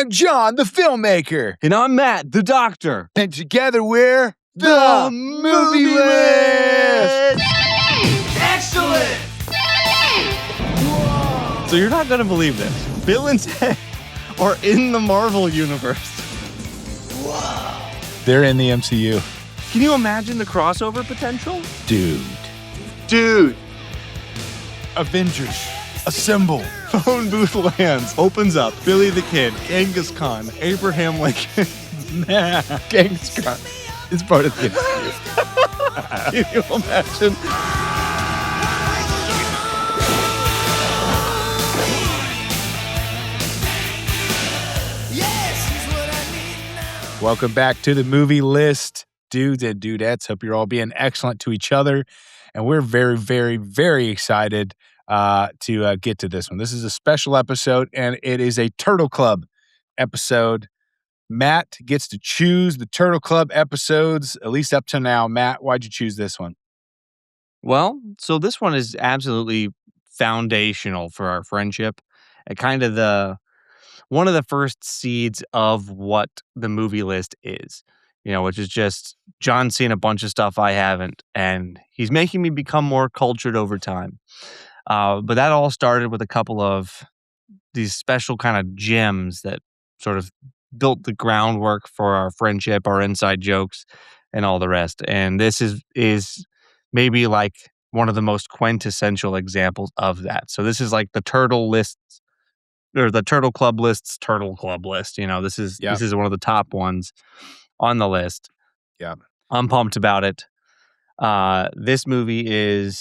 I'm John, the filmmaker. And I'm Matt, the doctor. And together we're the Movie List. Excellent! So you're not going to believe this. Bill and Ted are in the Marvel universe. They're in the MCU. Can you imagine the crossover potential? Dude. Avengers, assemble. Phone booth lands, opens up, Billy the Kid, Genghis Khan, Abraham Lincoln. Nah, Genghis Khan is part of the MCU. Can you imagine? Welcome back to the Movie List, dudes and dudettes. Hope you're all being excellent to each other. And we're very, very, very excited to get to this one. This is a special episode, and it is a Turtle Club episode. Matt gets to choose the Turtle Club episodes, at least up to now. Matt, why'd you choose this one? Well, so this one is absolutely foundational for our friendship. And kind of one of the first seeds of what the movie list is, which is just John seeing a bunch of stuff I haven't, and he's making me become more cultured over time. But that all started with a couple of these special kind of gems that sort of built the groundwork for our friendship, our inside jokes, and all the rest. And this is maybe like one of the most quintessential examples of that. So this is like the Turtle lists, or the Turtle Club list's Turtle Club list. This is one of the top ones on the list. Yeah. I'm pumped about it. This movie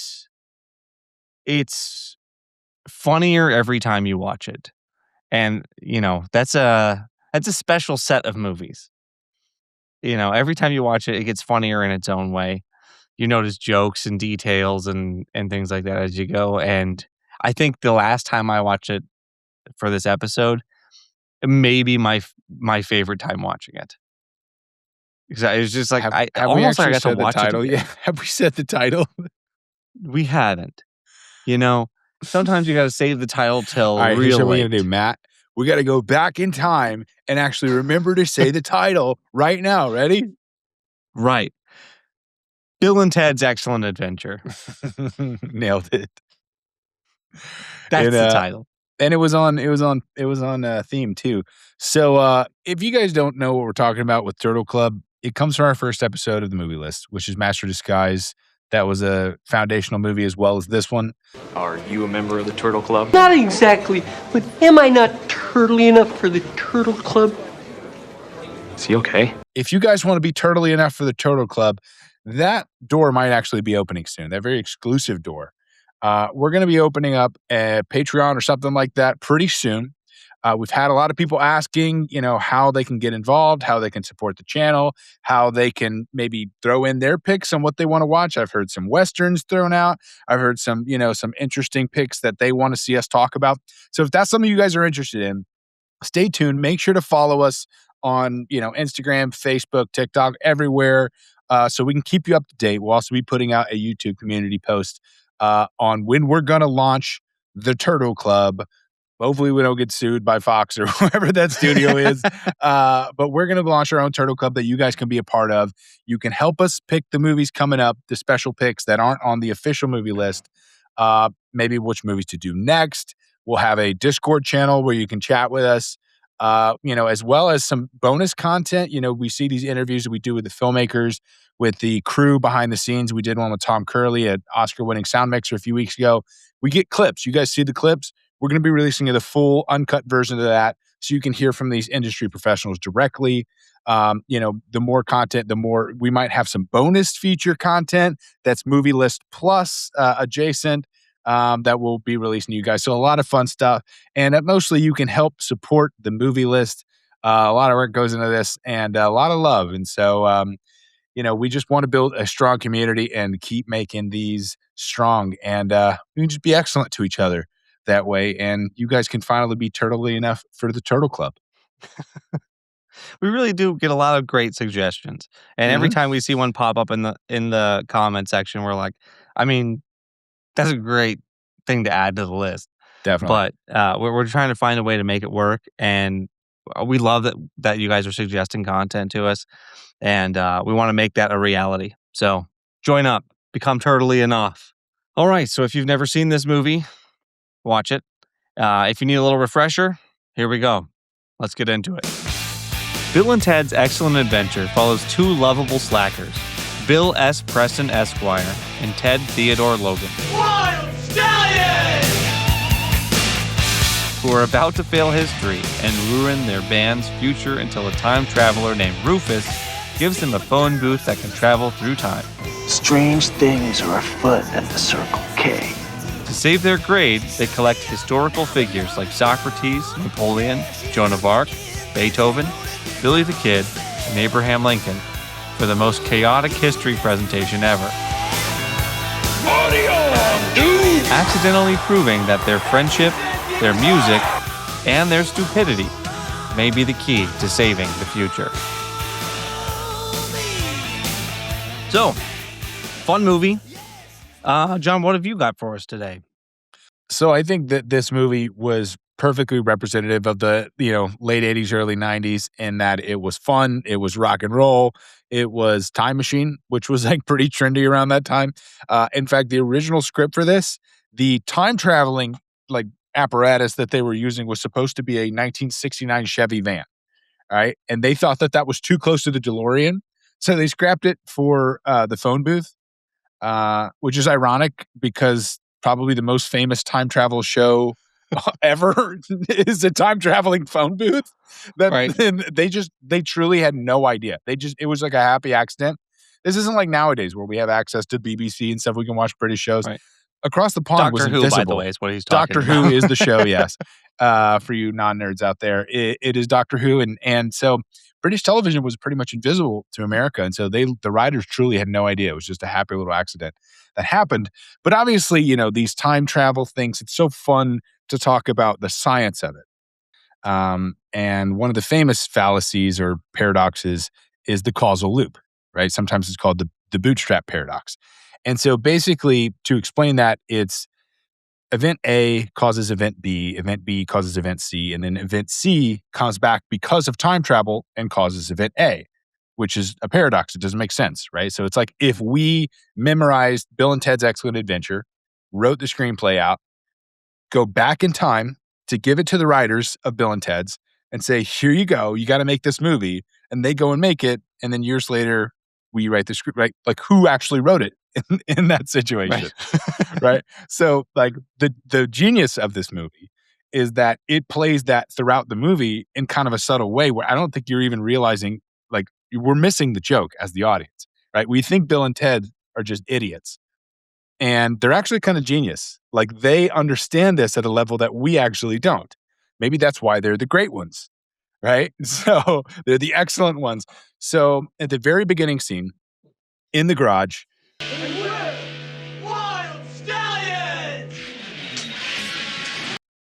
it's funnier every time you watch it. And, that's a special set of movies. Every time you watch it, it gets funnier in its own way. You notice jokes and details and things like that as you go. And I think the last time I watched it for this episode, maybe my favorite time watching it. Because it was just like, I almost like I got to watch the title. it. Yeah. Have we said the title? We haven't. Sometimes you got to save the title till All right, real here's what we're late. going to do, Matt. We got to go back in time and actually remember to say the title right now. Ready? Right. Bill and Ted's Excellent Adventure. Nailed it. That's the title. And it was on theme too. So if you guys don't know what we're talking about with Turtle Club, it comes from our first episode of the movie list, which is Master Disguise. That was a foundational movie as well as this one. Are you a member of the Turtle Club? Not exactly, but am I not turtly enough for the Turtle Club? Is he okay? If you guys want to be turtly enough for the Turtle Club, that door might actually be opening soon. That very exclusive door. We're going to be opening up a Patreon or something like that pretty soon. We've had a lot of people asking, how they can get involved, how they can support the channel, how they can maybe throw in their picks on what they want to watch. I've heard some Westerns thrown out. I've heard some interesting picks that they want to see us talk about. So if that's something you guys are interested in, stay tuned. Make sure to follow us on, Instagram, Facebook, TikTok, everywhere, so we can keep you up to date. We'll also be putting out a YouTube community post on when we're going to launch the Turtle Club. Hopefully we don't get sued by Fox or whoever that studio is. But we're going to launch our own Turtle Club that you guys can be a part of. You can help us pick the movies coming up, the special picks that aren't on the official movie list, maybe which movies to do next. We'll have a Discord channel where you can chat with us, as well as some bonus content. We see these interviews that we do with the filmmakers, with the crew behind the scenes. We did one with Tom Curley, an Oscar-winning sound mixer a few weeks ago. We get clips. You guys see the clips. We're going to be releasing the full uncut version of that so you can hear from these industry professionals directly. The more content, the more we might have some bonus feature content that's movie list plus adjacent that we'll be releasing to you guys. So a lot of fun stuff. And mostly you can help support the movie list. A lot of work goes into this and a lot of love. And so, we just want to build a strong community and keep making these strong. And we can just be excellent to each other that way, and you guys can finally be turtly enough for the Turtle Club. We really do get a lot of great suggestions, and every time we see one pop up in the comment section, we're like, that's a great thing to add to the list. Definitely. But we're trying to find a way to make it work, and We love that you guys are suggesting content to us, and we want to make that a reality. So join up, become turtly enough. All right, so if you've never seen this movie, watch it. If you need a little refresher, here we go. Let's get into it. Bill and Ted's Excellent Adventure follows two lovable slackers, Bill S. Preston Esquire and Ted Theodore Logan, Wild Stallion! who are about to fail history and ruin their band's future until a time traveler named Rufus gives them a phone booth that can travel through time. Strange things are afoot at the Circle K. To save their grade, they collect historical figures like Socrates, Napoleon, Joan of Arc, Beethoven, Billy the Kid, and Abraham Lincoln for the most chaotic history presentation ever. Party on, dude! Accidentally proving that their friendship, their music, and their stupidity may be the key to saving the future. So, fun movie. John, what have you got for us today? So I think that this movie was perfectly representative of the, late 80s, early 90s in that it was fun, it was rock and roll, it was Time Machine, which was like pretty trendy around that time. In fact, the original script for this, the time traveling like apparatus that they were using was supposed to be a 1969 Chevy van, right? And they thought that was too close to the DeLorean, so they scrapped it for the phone booth, which is ironic because probably the most famous time travel show ever is a time traveling phone booth. Right. They truly had no idea. It was like a happy accident. This isn't like nowadays where we have access to BBC and stuff. We can watch British shows. Right. Across the pond was Doctor Who, invisible. by the way, is what he's talking Doctor about. Who is the show, yes. For you non-nerds out there, it is Doctor Who. And so British television was pretty much invisible to America. And so the writers truly had no idea. It was just a happy little accident that happened. But obviously, these time travel things, it's so fun to talk about the science of it. And one of the famous fallacies or paradoxes is the causal loop, right? Sometimes it's called the bootstrap paradox. And so basically, to explain that, it's event A causes event B causes event C, and then event C comes back because of time travel and causes event A, which is a paradox. It doesn't make sense, right? So it's like if we memorized Bill and Ted's Excellent Adventure, wrote the screenplay out, go back in time to give it to the writers of Bill and Ted's and say, here you go, you got to make this movie. And they go and make it. And then years later, we write the script, right? Like who actually wrote it in that situation, right? So like the genius of this movie is that it plays that throughout the movie in kind of a subtle way where I don't think you're even realizing, like we're missing the joke as the audience, right? We think Bill and Ted are just idiots. And they're actually kind of genius. Like they understand this at a level that we actually don't. Maybe that's why they're the great ones, right? So they're the excellent ones. So at the very beginning scene in the garage, Wild Stallions!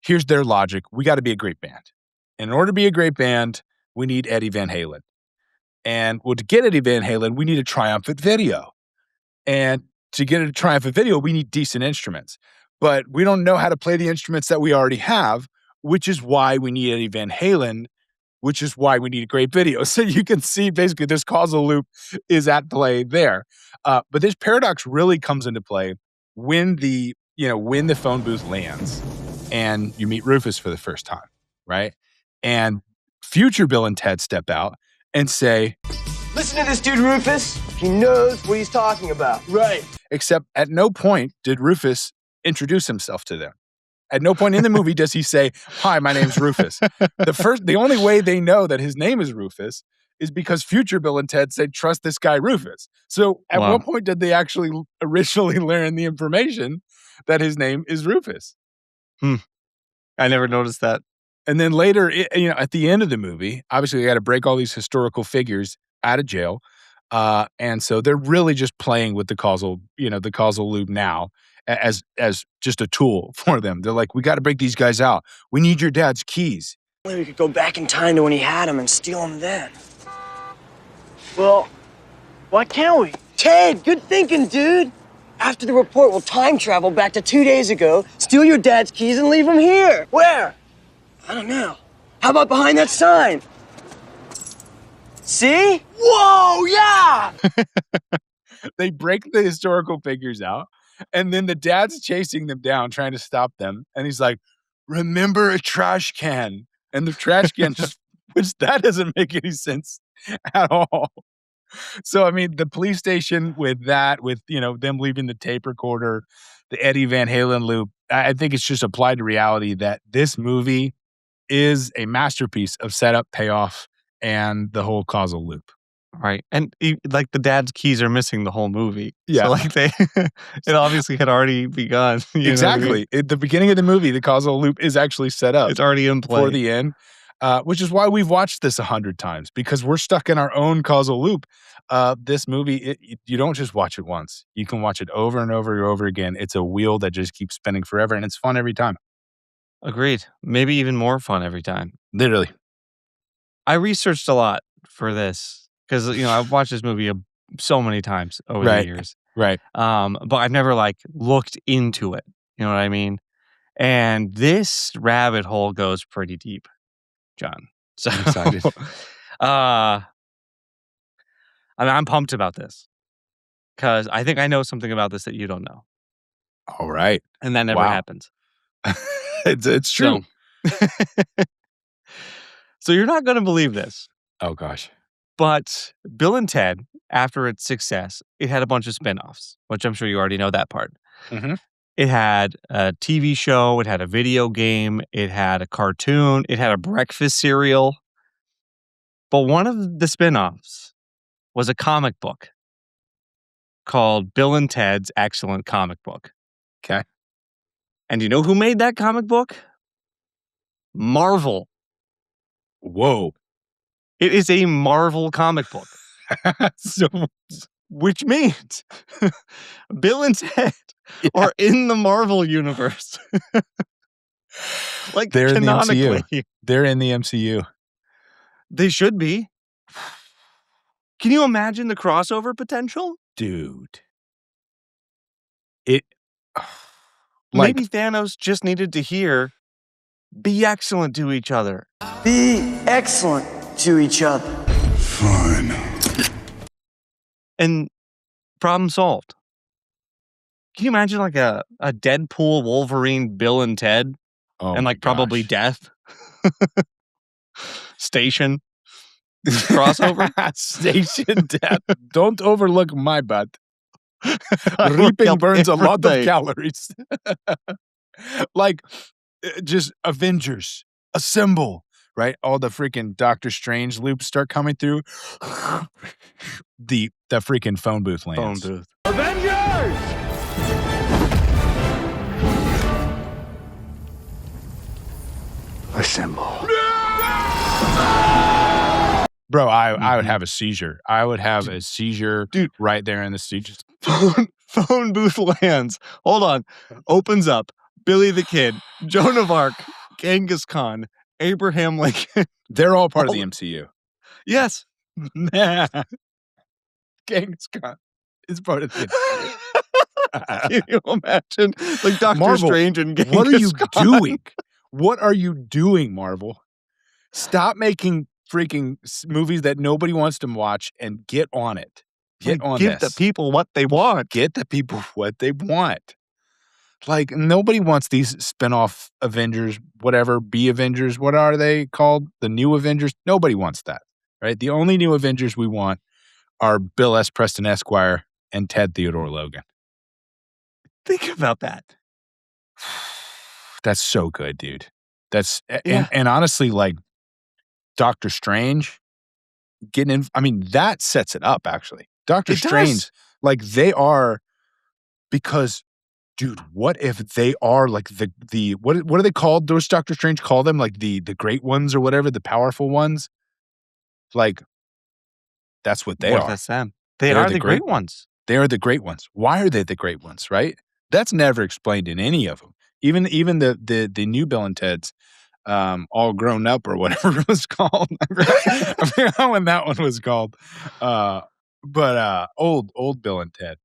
here's their logic. We got to be a great band. And in order to be a great band, we need Eddie Van Halen. And well, to get Eddie Van Halen, we need a triumphant video. And to get a triumphant video, we need decent instruments. But we don't know how to play the instruments that we already have, which is why we need Eddie Van Halen, which is why we need a great video. So you can see basically this causal loop is at play there. But this paradox really comes into play when the phone booth lands and you meet Rufus for the first time, right? And future Bill and Ted step out and say, Listen to this dude, Rufus. He knows what he's talking about. Right. except at no point did Rufus introduce himself to them. At no point in the movie does he say, hi, my name's Rufus. The only way they know that his name is Rufus is because future Bill and Ted said, trust this guy, Rufus. So at what point did they actually originally learn the information that his name is Rufus? I never noticed that. And then later, at the end of the movie, obviously they got to break all these historical figures out of jail. And so they're really just playing with the causal loop now as just a tool for them. They're like, we got to break these guys out. We need your dad's keys. Only we could go back in time to when he had them and steal them then. Well, why can't we? Ted, good thinking, dude. After the report, we'll time travel back to 2 days ago, steal your dad's keys, and leave them here. Where? I don't know. How about behind that sign? See? Whoa, yeah! They break the historical figures out, and then the dad's chasing them down, trying to stop them. And he's like, remember a trash can. And the trash can just, which that doesn't make any sense at all. So, I mean, the police station with that, with, them leaving the tape recorder, the Eddie Van Halen loop, I think it's just applied to reality that this movie is a masterpiece of setup, payoff, and the whole causal loop. Right. And like the dad's keys are missing the whole movie. Yeah. So like it obviously had already begun. Exactly. I mean? At the beginning of the movie, the causal loop is actually set up. It's already in play. For the end, which is why we've watched this 100 times, because we're stuck in our own causal loop. This movie, you don't just watch it once. You can watch it over and over and over again. It's a wheel that just keeps spinning forever, and it's fun every time. Agreed. Maybe even more fun every time. Literally. I researched a lot for this because, I've watched this movie so many times over the years. Right. But I've never looked into it. You know what I mean? And this rabbit hole goes pretty deep, John. So I'm excited. I'm pumped about this because I think I know something about this that you don't know. All right. And that never happens. It's true. So you're not going to believe this. Oh, gosh. But Bill and Ted, after its success, it had a bunch of spinoffs, which I'm sure you already know that part. Mm-hmm. It had a TV show. It had a video game. It had a cartoon. It had a breakfast cereal. But one of the spinoffs was a comic book called Bill and Ted's Excellent Comic Book. Okay. And you know who made that comic book? Marvel. Whoa. It is a Marvel comic book. So, which means Bill and Ted are in the Marvel universe. They're canonically. in the MCU. They're in the MCU. They should be. Can you imagine the crossover potential? Dude. Maybe Thanos just needed to hear, be excellent to each other. Be excellent to each other. Fine. And problem solved. Can you imagine a Deadpool, Wolverine, Bill and Ted? Oh, and probably Death? Station crossover? Station Death. Don't overlook my butt. Reaping burns a lot of calories. Just Avengers, assemble, right? All the freaking Doctor Strange loops start coming through. The freaking phone booth lands. Phone booth. Avengers! Assemble. Bro, I would have a seizure. I would have a seizure, dude, right there in the seat. Just phone booth lands. Hold on. Opens up. Billy the Kid, Joan of Arc, Genghis Khan, Abraham Lincoln. They're all part of the MCU. Yes. Genghis Khan is part of the MCU. Can you imagine? Doctor Marvel, Strange and Genghis what are you Khan? doing? What are you doing, Marvel? Stop making freaking movies that nobody wants to watch and get on it. Give the people what they want. Get the people what they want. Nobody wants these spinoff Avengers, whatever, B Avengers. What are they called? The new Avengers? Nobody wants that, right? The only new Avengers we want are Bill S. Preston Esquire and Ted Theodore Logan. Think about that. That's so good, dude. And honestly, Doctor Strange getting in. I mean, that sets it up, actually. Doctor Strange, they are, because, dude, what if they are what are they called? Those Doctor Strange call them the great ones or whatever, the powerful ones. That's what they are. That's them. They are the great ones. They are the great ones. Why are they the great ones? Right? That's never explained in any of them. Even the new Bill and Ted's, All Grown Up or whatever it was called. I forgot when that one was called. But old Bill and Ted,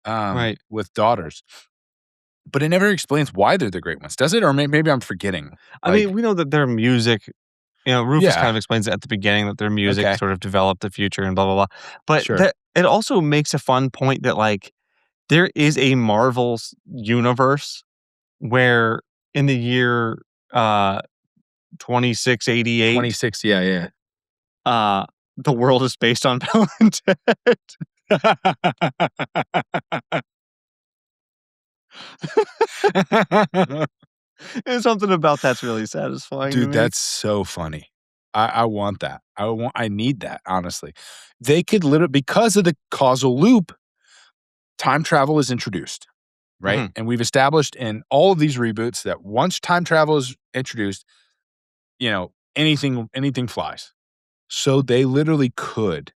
right, with daughters. But it never explains why they're the great ones, does it? Or maybe I'm forgetting. I mean, we know that their music Rufus kind Yeah. of explains it at the beginning that their music Okay. sort of developed the future and blah, blah, blah. But Sure. that it also makes a fun point that, like, there is a Marvel universe where in the year 2688, 26, yeah. the world is based on Bill and Ted. And something about that's really satisfying to Dude, me. that's so funny. I want that. I need that, honestly. They could literally, because of the causal loop, time travel is introduced, right? Mhm. And we've established in all of these reboots that once time travel is introduced, anything flies. So they literally could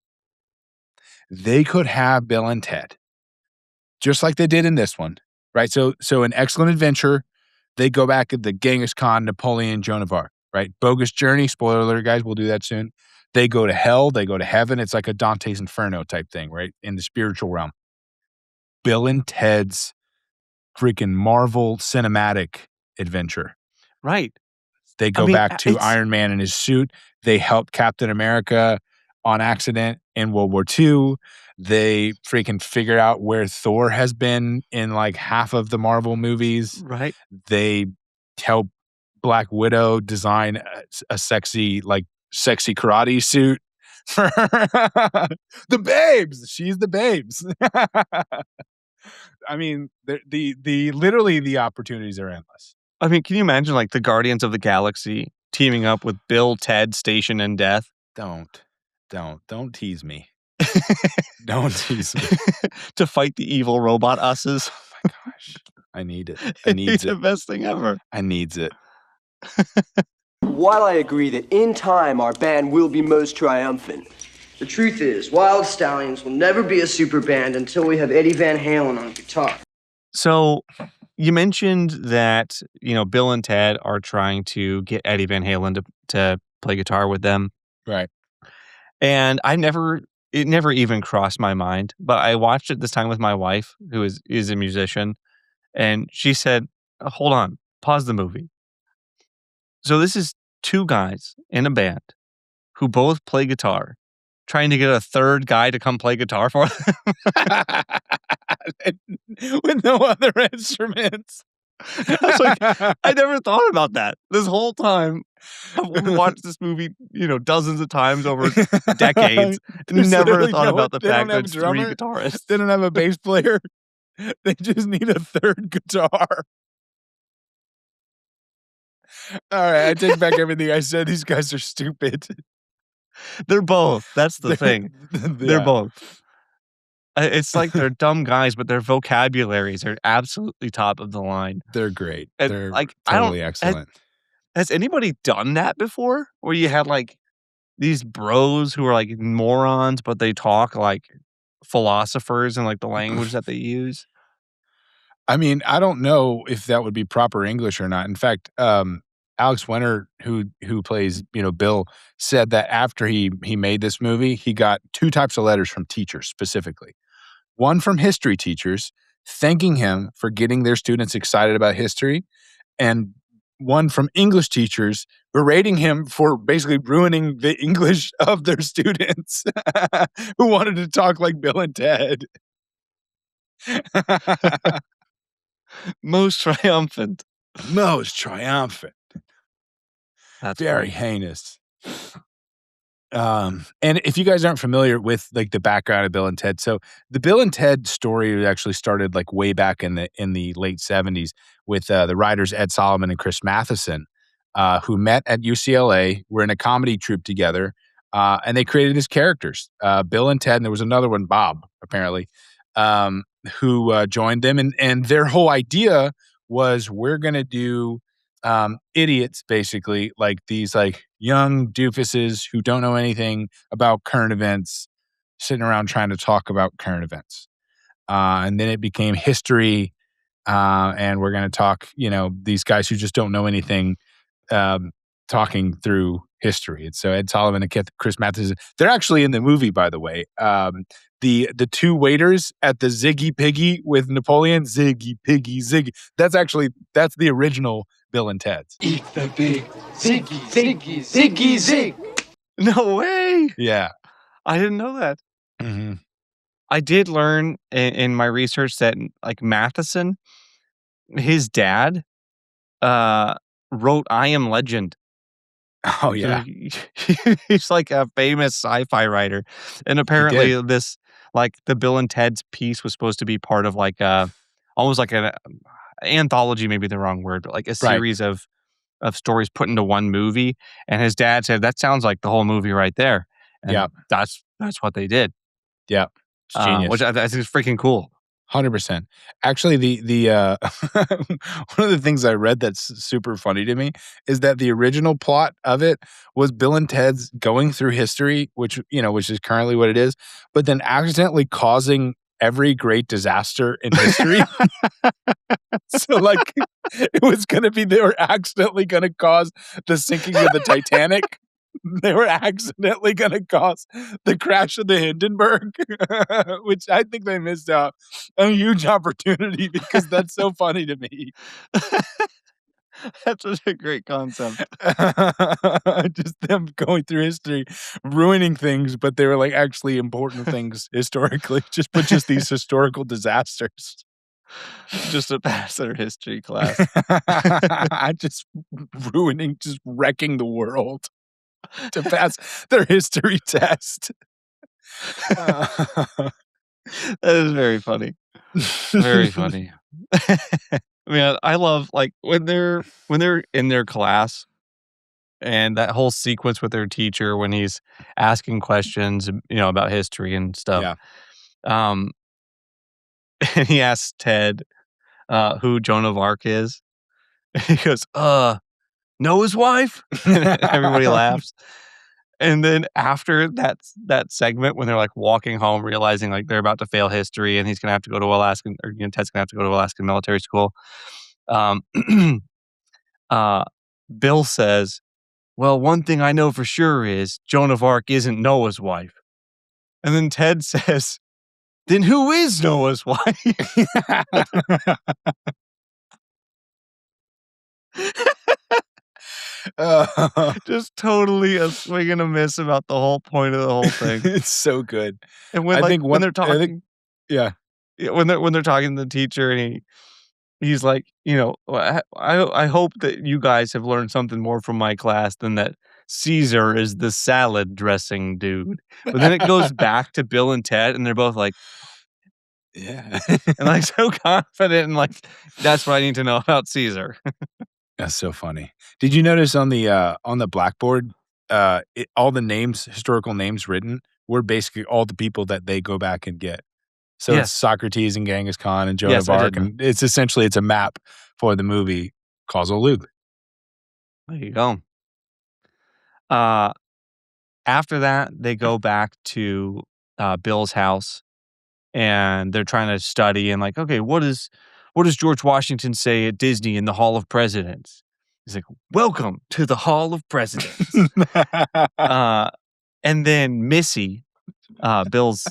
have Bill and Ted, just like they did in this one, right? So in Excellent Adventure, they go back at the Genghis Khan, Napoleon, Joan of Arc, right? Bogus Journey, spoiler alert, guys, we'll do that soon. They go to hell, they go to heaven. It's like a Dante's Inferno type thing, right? In the spiritual realm. Bill and Ted's freaking Marvel cinematic adventure. Right. They I go mean, back to it's Iron Man in his suit. They helped Captain America on accident in World War II. They freaking figure out where Thor has been in like half of the Marvel movies. right. They help Black Widow design a sexy karate suit for the babes. She's the babes. I mean, the literally the opportunities are endless. I mean, can you imagine like the Guardians of the Galaxy teaming up with Bill, Ted, Station, and Death? Don't tease me. Don't tease me. To fight the evil robot usses. Oh my gosh. I need it. I It'd be needs the it. best thing ever. I needs it. While I agree that in time our band will be most triumphant, the truth is, Wild Stallions will never be a super band until we have Eddie Van Halen on guitar. So you mentioned that, Bill and Ted are trying to get Eddie Van Halen to play guitar with them. Right. And it never even crossed my mind, but I watched it this time with my wife, who is a musician, and she said, hold on, pause the movie. So this is two guys in a band who both play guitar, trying to get a third guy to come play guitar for them. With no other instruments. I was like, I never thought about that this whole time. I've watched this movie, dozens of times over decades. There's Never literally thought no- about the they fact don't that have it's a drummer. three guitarists. They don't have a bass player. They just need a third guitar. All right, I take back everything I said. These guys are stupid. They're both. That's the thing. They're Yeah. both. It's like they're dumb guys, but their vocabularies are absolutely top of the line. They're great. And, They're like, totally excellent. Has anybody done that before? Where you had like these bros who are like morons, but they talk like philosophers and like the language that they use? I mean, I don't know if that would be proper English or not. In fact, Alex Winter, who plays Bill, said that after he made this movie, he got two types of letters from teachers specifically. One from history teachers thanking him for getting their students excited about history, and one from English teachers berating him for basically ruining the English of their students who wanted to talk like Bill and Ted. Most triumphant. Most triumphant. That's Very great. heinous. And if you guys aren't familiar with like the background of Bill and Ted, so the Bill and Ted story actually started like way back in the late 70s with the writers Ed Solomon and Chris Matheson, who met at UCLA, were in a comedy troupe together, and they created these characters, Bill and Ted, and there was another one, Bob, apparently, who joined them, and their whole idea was we're gonna do idiots, basically, like these like young doofuses who don't know anything about current events, sitting around trying to talk about current events. And then it became history, and we're going to talk, these guys who just don't know anything, talking through history. And so Ed Solomon and Chris Matheson, they're actually in the movie, by the way. The two waiters at the Ziggy Piggy with Napoleon, Ziggy Piggy, Ziggy. That's the original Bill and Ted's. Eat the big Ziggy, Ziggy, Ziggy, Zig. No way. Yeah. I didn't know that. Mm-hmm. I did learn in my research that like Matheson, his dad, wrote I Am Legend. Oh, yeah. He's like a famous sci-fi writer. And apparently this, like the Bill and Ted's piece was supposed to be part of like almost like an anthology, maybe the wrong word, but like a series of stories put into one movie. And his dad said, that sounds like the whole movie right there. And that's what they did. Yeah. It's genius. Which I think is freaking cool. 100%. Actually, the one of the things I read that's super funny to me is that the original plot of it was Bill and Ted's going through history, which is currently what it is, but then accidentally causing every great disaster in history. So like it was going to be they were accidentally going to cause the sinking of the Titanic. They were accidentally going to cause the crash of the Hindenburg, which I think they missed out a huge opportunity because that's so funny to me. That's such a great concept. Just them going through history, ruining things, but they were like actually important things historically, just these historical disasters. Just to pass their history class. Just wrecking the world to pass their history test. That is very funny. Very funny. I mean, I love like when they're in their class and that whole sequence with their teacher when he's asking questions, about history and stuff. Yeah. And he asks Ted who Joan of Arc is. He goes, Noah's wife? And everybody laughs. And then after that segment, when they're like walking home, realizing like they're about to fail history, and he's gonna have to go to Alaskan, or Ted's gonna have to go to Alaskan military school. Bill says, "Well, one thing I know for sure is Joan of Arc isn't Noah's wife." And then Ted says, "Then who is Noah's wife?" Just totally a swing and a miss about the whole point of the whole thing. It's so good. And when they're talking, yeah, when they're talking to the teacher, and he's like, I hope that you guys have learned something more from my class than that Caesar is the salad dressing dude. But then it goes back to Bill and Ted, and they're both like, yeah, and like so confident, and like that's what I need to know about Caesar. That's so funny. Did you notice on the blackboard, all the historical names written were basically all the people that they go back and get. So it's Socrates and Genghis Khan and Joan of Arc, and it's a map for the movie Causal Loop. There you go. After that, they go back to Bill's house, and they're trying to study and like, okay, what does George Washington say at Disney in the Hall of Presidents? He's like, "Welcome to the Hall of Presidents." And then Missy, Bill's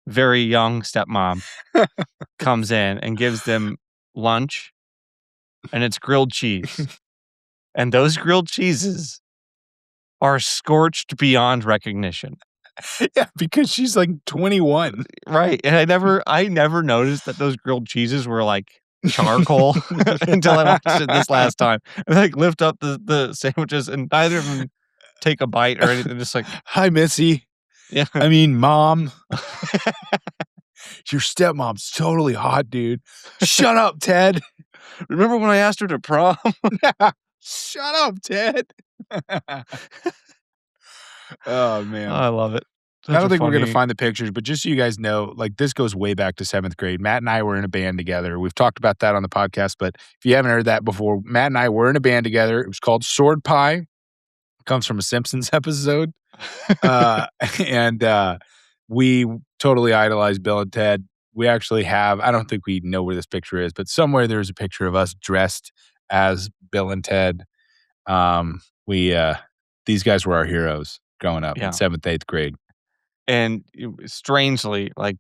very young stepmom, comes in and gives them lunch, and it's grilled cheese. And those grilled cheeses are scorched beyond recognition. Yeah, because she's like 21. Right. And I never noticed that those grilled cheeses were like charcoal until I watched it this last time. And like lift up the sandwiches, and neither of them take a bite or anything. Just like, "Hi, Missy." yeah. I mean, Mom. Your stepmom's totally hot, dude. Shut up, Ted. Remember when I asked her to prom? Shut up, Ted. Oh, man. I love it. I don't think we're going to find the pictures, but just so you guys know, like this goes way back to 7th grade. Matt and I were in a band together. We've talked about that on the podcast, but if you haven't heard that before, Matt and I were in a band together. It was called Sword Pie. It comes from a Simpsons episode. And we totally idolized Bill and Ted. We actually have, I don't think we know where this picture is, but somewhere there's a picture of us dressed as Bill and Ted. These guys were our heroes growing up in 7th, 8th grade. And strangely, like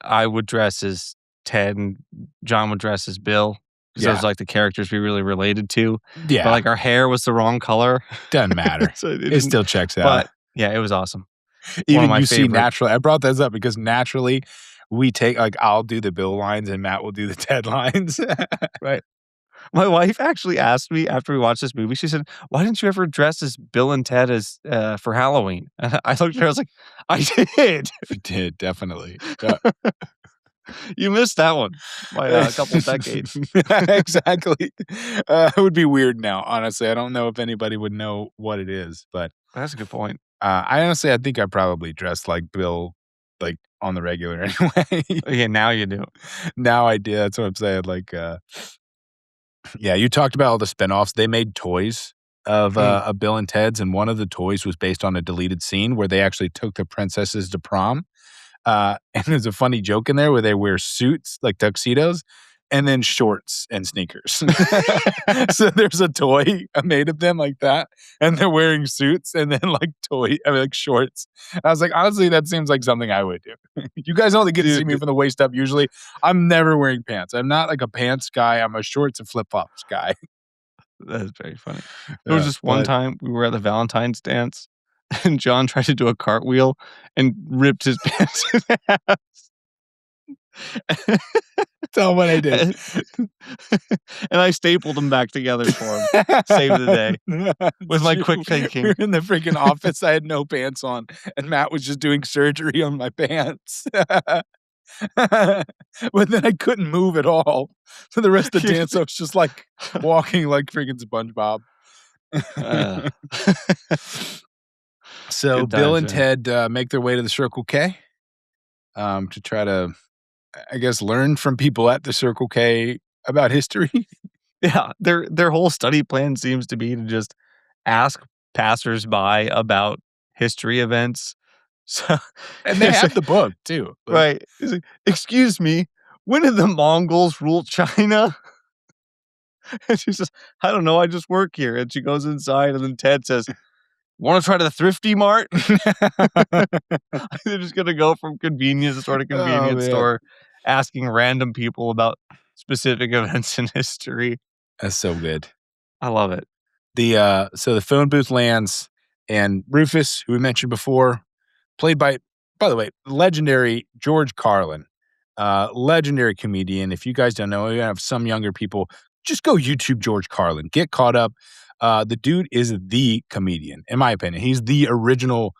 I would dress as Ted and John would dress as Bill So it's like the characters we really related to. Yeah. But like our hair was the wrong color. Doesn't matter. So it still checks out. But yeah, it was awesome. Even you see naturally, I brought this up because naturally we take, like, I'll do the Bill lines and Matt will do the Ted lines. Right. My wife actually asked me after we watched this movie, she said, "Why didn't you ever dress as Bill and Ted as for Halloween?" And I looked at her, I was like, "I did." You did, definitely. Yeah. You missed that one by a couple decades. Exactly. It would be weird now, honestly. I don't know if anybody would know what it is, but That's a good point. I think I probably dressed like Bill, like, on the regular anyway. Yeah, now you do. Now I do. That's what I'm saying. Like, yeah, you talked about all the spinoffs. They made toys of Bill and Ted's, and one of the toys was based on a deleted scene where they actually took the princesses to prom. And there's a funny joke in there where they wear suits, like tuxedos, and then shorts and sneakers. So there's a toy made of them like that, and they're wearing suits and then like shorts. I was like, honestly, that seems like something I would do. You guys only get to see me from the waist up usually. I'm never wearing pants. I'm not like a pants guy. I'm a shorts and flip-flops guy. That's very funny. There was just one time we were at the Valentine's dance, and John tried to do a cartwheel and ripped his pants in half. That's what I did. And I stapled them back together for him. Saved the day. With my quick thinking. We were in the freaking office. I had no pants on, and Matt was just doing surgery on my pants. But then I couldn't move at all. So the rest of the dance, I was just like walking like freaking SpongeBob. So Bill and Ted make their way to the Circle K to try to, I guess, learn from people at the Circle K about history. Yeah, their whole study plan seems to be to just ask passersby about history events. So, and they have the book too. Right. He's like, "Excuse me, when did the Mongols rule China?" And she says, "I don't know, I just work here." And she goes inside, and then Ted says, "Want to try the Thrifty Mart?" They're just going to go from convenience store to convenience store, asking random people about specific events in history. That's so good. I love it. So the phone booth lands, and Rufus, who we mentioned before, played by the way, legendary George Carlin, legendary comedian. If you guys don't know, you have some younger people, just go YouTube George Carlin. Get caught up. The dude is the comedian, in my opinion. He's the original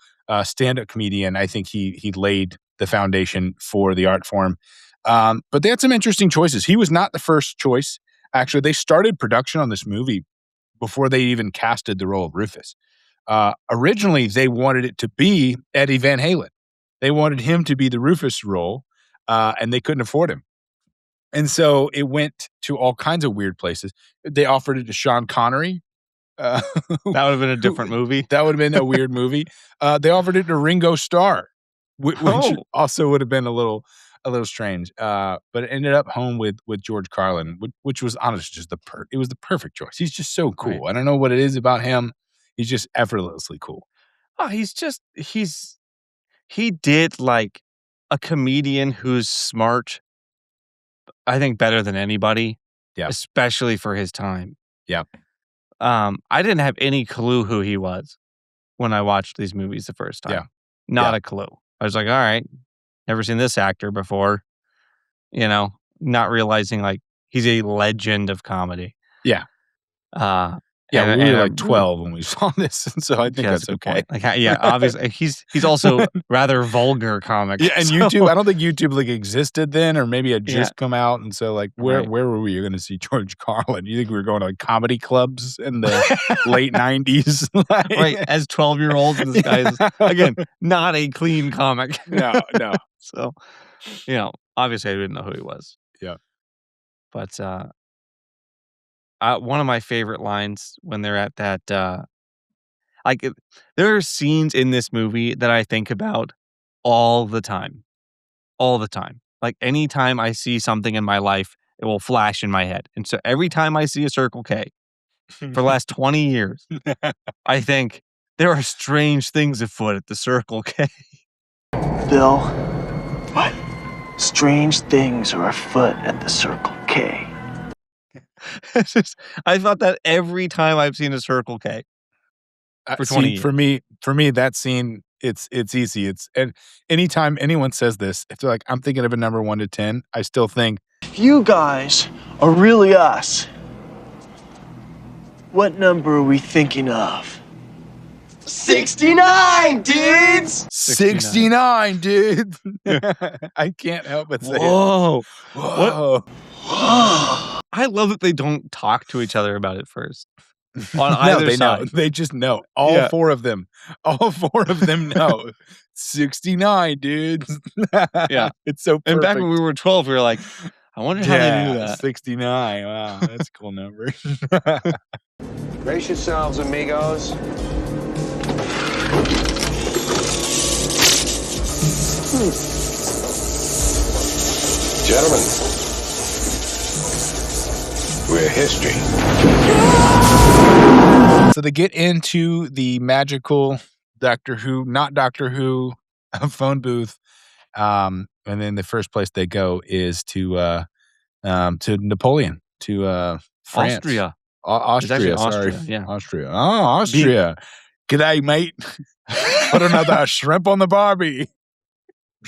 stand-up comedian. I think he laid the foundation for the art form. But they had some interesting choices. He was not the first choice. Actually, they started production on this movie before they even casted the role of Rufus. Originally, they wanted it to be Eddie Van Halen. They wanted him to be the Rufus role, and they couldn't afford him. And so it went to all kinds of weird places. They offered it to Sean Connery. That would have been a different movie. That would have been a weird movie. They offered it to Ringo Starr, which also would have been a little strange. But it ended up home with George Carlin, which was honestly just it was the perfect choice. He's just so cool. Right. I don't know what it is about him. He's just effortlessly cool. Oh, he did like a comedian who's smart, I think, better than anybody. Yeah. Especially for his time. Yeah. I didn't have any clue who he was when I watched these movies the first time. Yeah. Not a clue. I was like, all right, never seen this actor before. Not realizing like he's a legend of comedy. Yeah. We were like 12 when we saw this, and so I think that's okay. Like, obviously he's also rather vulgar comic. Yeah, and YouTube, I don't think YouTube like existed then, or maybe it just come out, and so like where were we going to see George Carlin? You think we were going to like comedy clubs in the late 90s? Right, as 12-year-olds, and this guy is again not a clean comic. No. So, obviously I didn't know who he was. Yeah, but one of my favorite lines when they're at that, there are scenes in this movie that I think about all the time. Like anytime I see something in my life, it will flash in my head. And so every time I see a Circle K for the last 20 years, I think there are strange things afoot at the Circle K. Bill, what? Strange things are afoot at the Circle K. I thought that every time I've seen a Circle K for 20 years. For me, that scene, it's easy. And anytime anyone says this, if they're like, I'm thinking of a number 1 to 10, I still think, If you guys are really us, what number are we thinking of? 69, dudes! 69, dude. I can't help but say Whoa. Whoa. I love that they don't talk to each other about it first. On No, either they side. know. They just know. All 4 of them. All 4 of them know. 69, dudes. Yeah. It's so perfect. And back when we were 12, we were like, I wonder how they do that. 69. Wow, that's a cool number. Brace yourselves, amigos. Gentlemen, we're history. So they get into the magical Doctor Who phone booth. And then the first place they go is to Napoleon, to France. Austria. Austria, sorry. Austria, yeah. Austria. Oh, Austria. G'day, mate. Put another shrimp on the Barbie.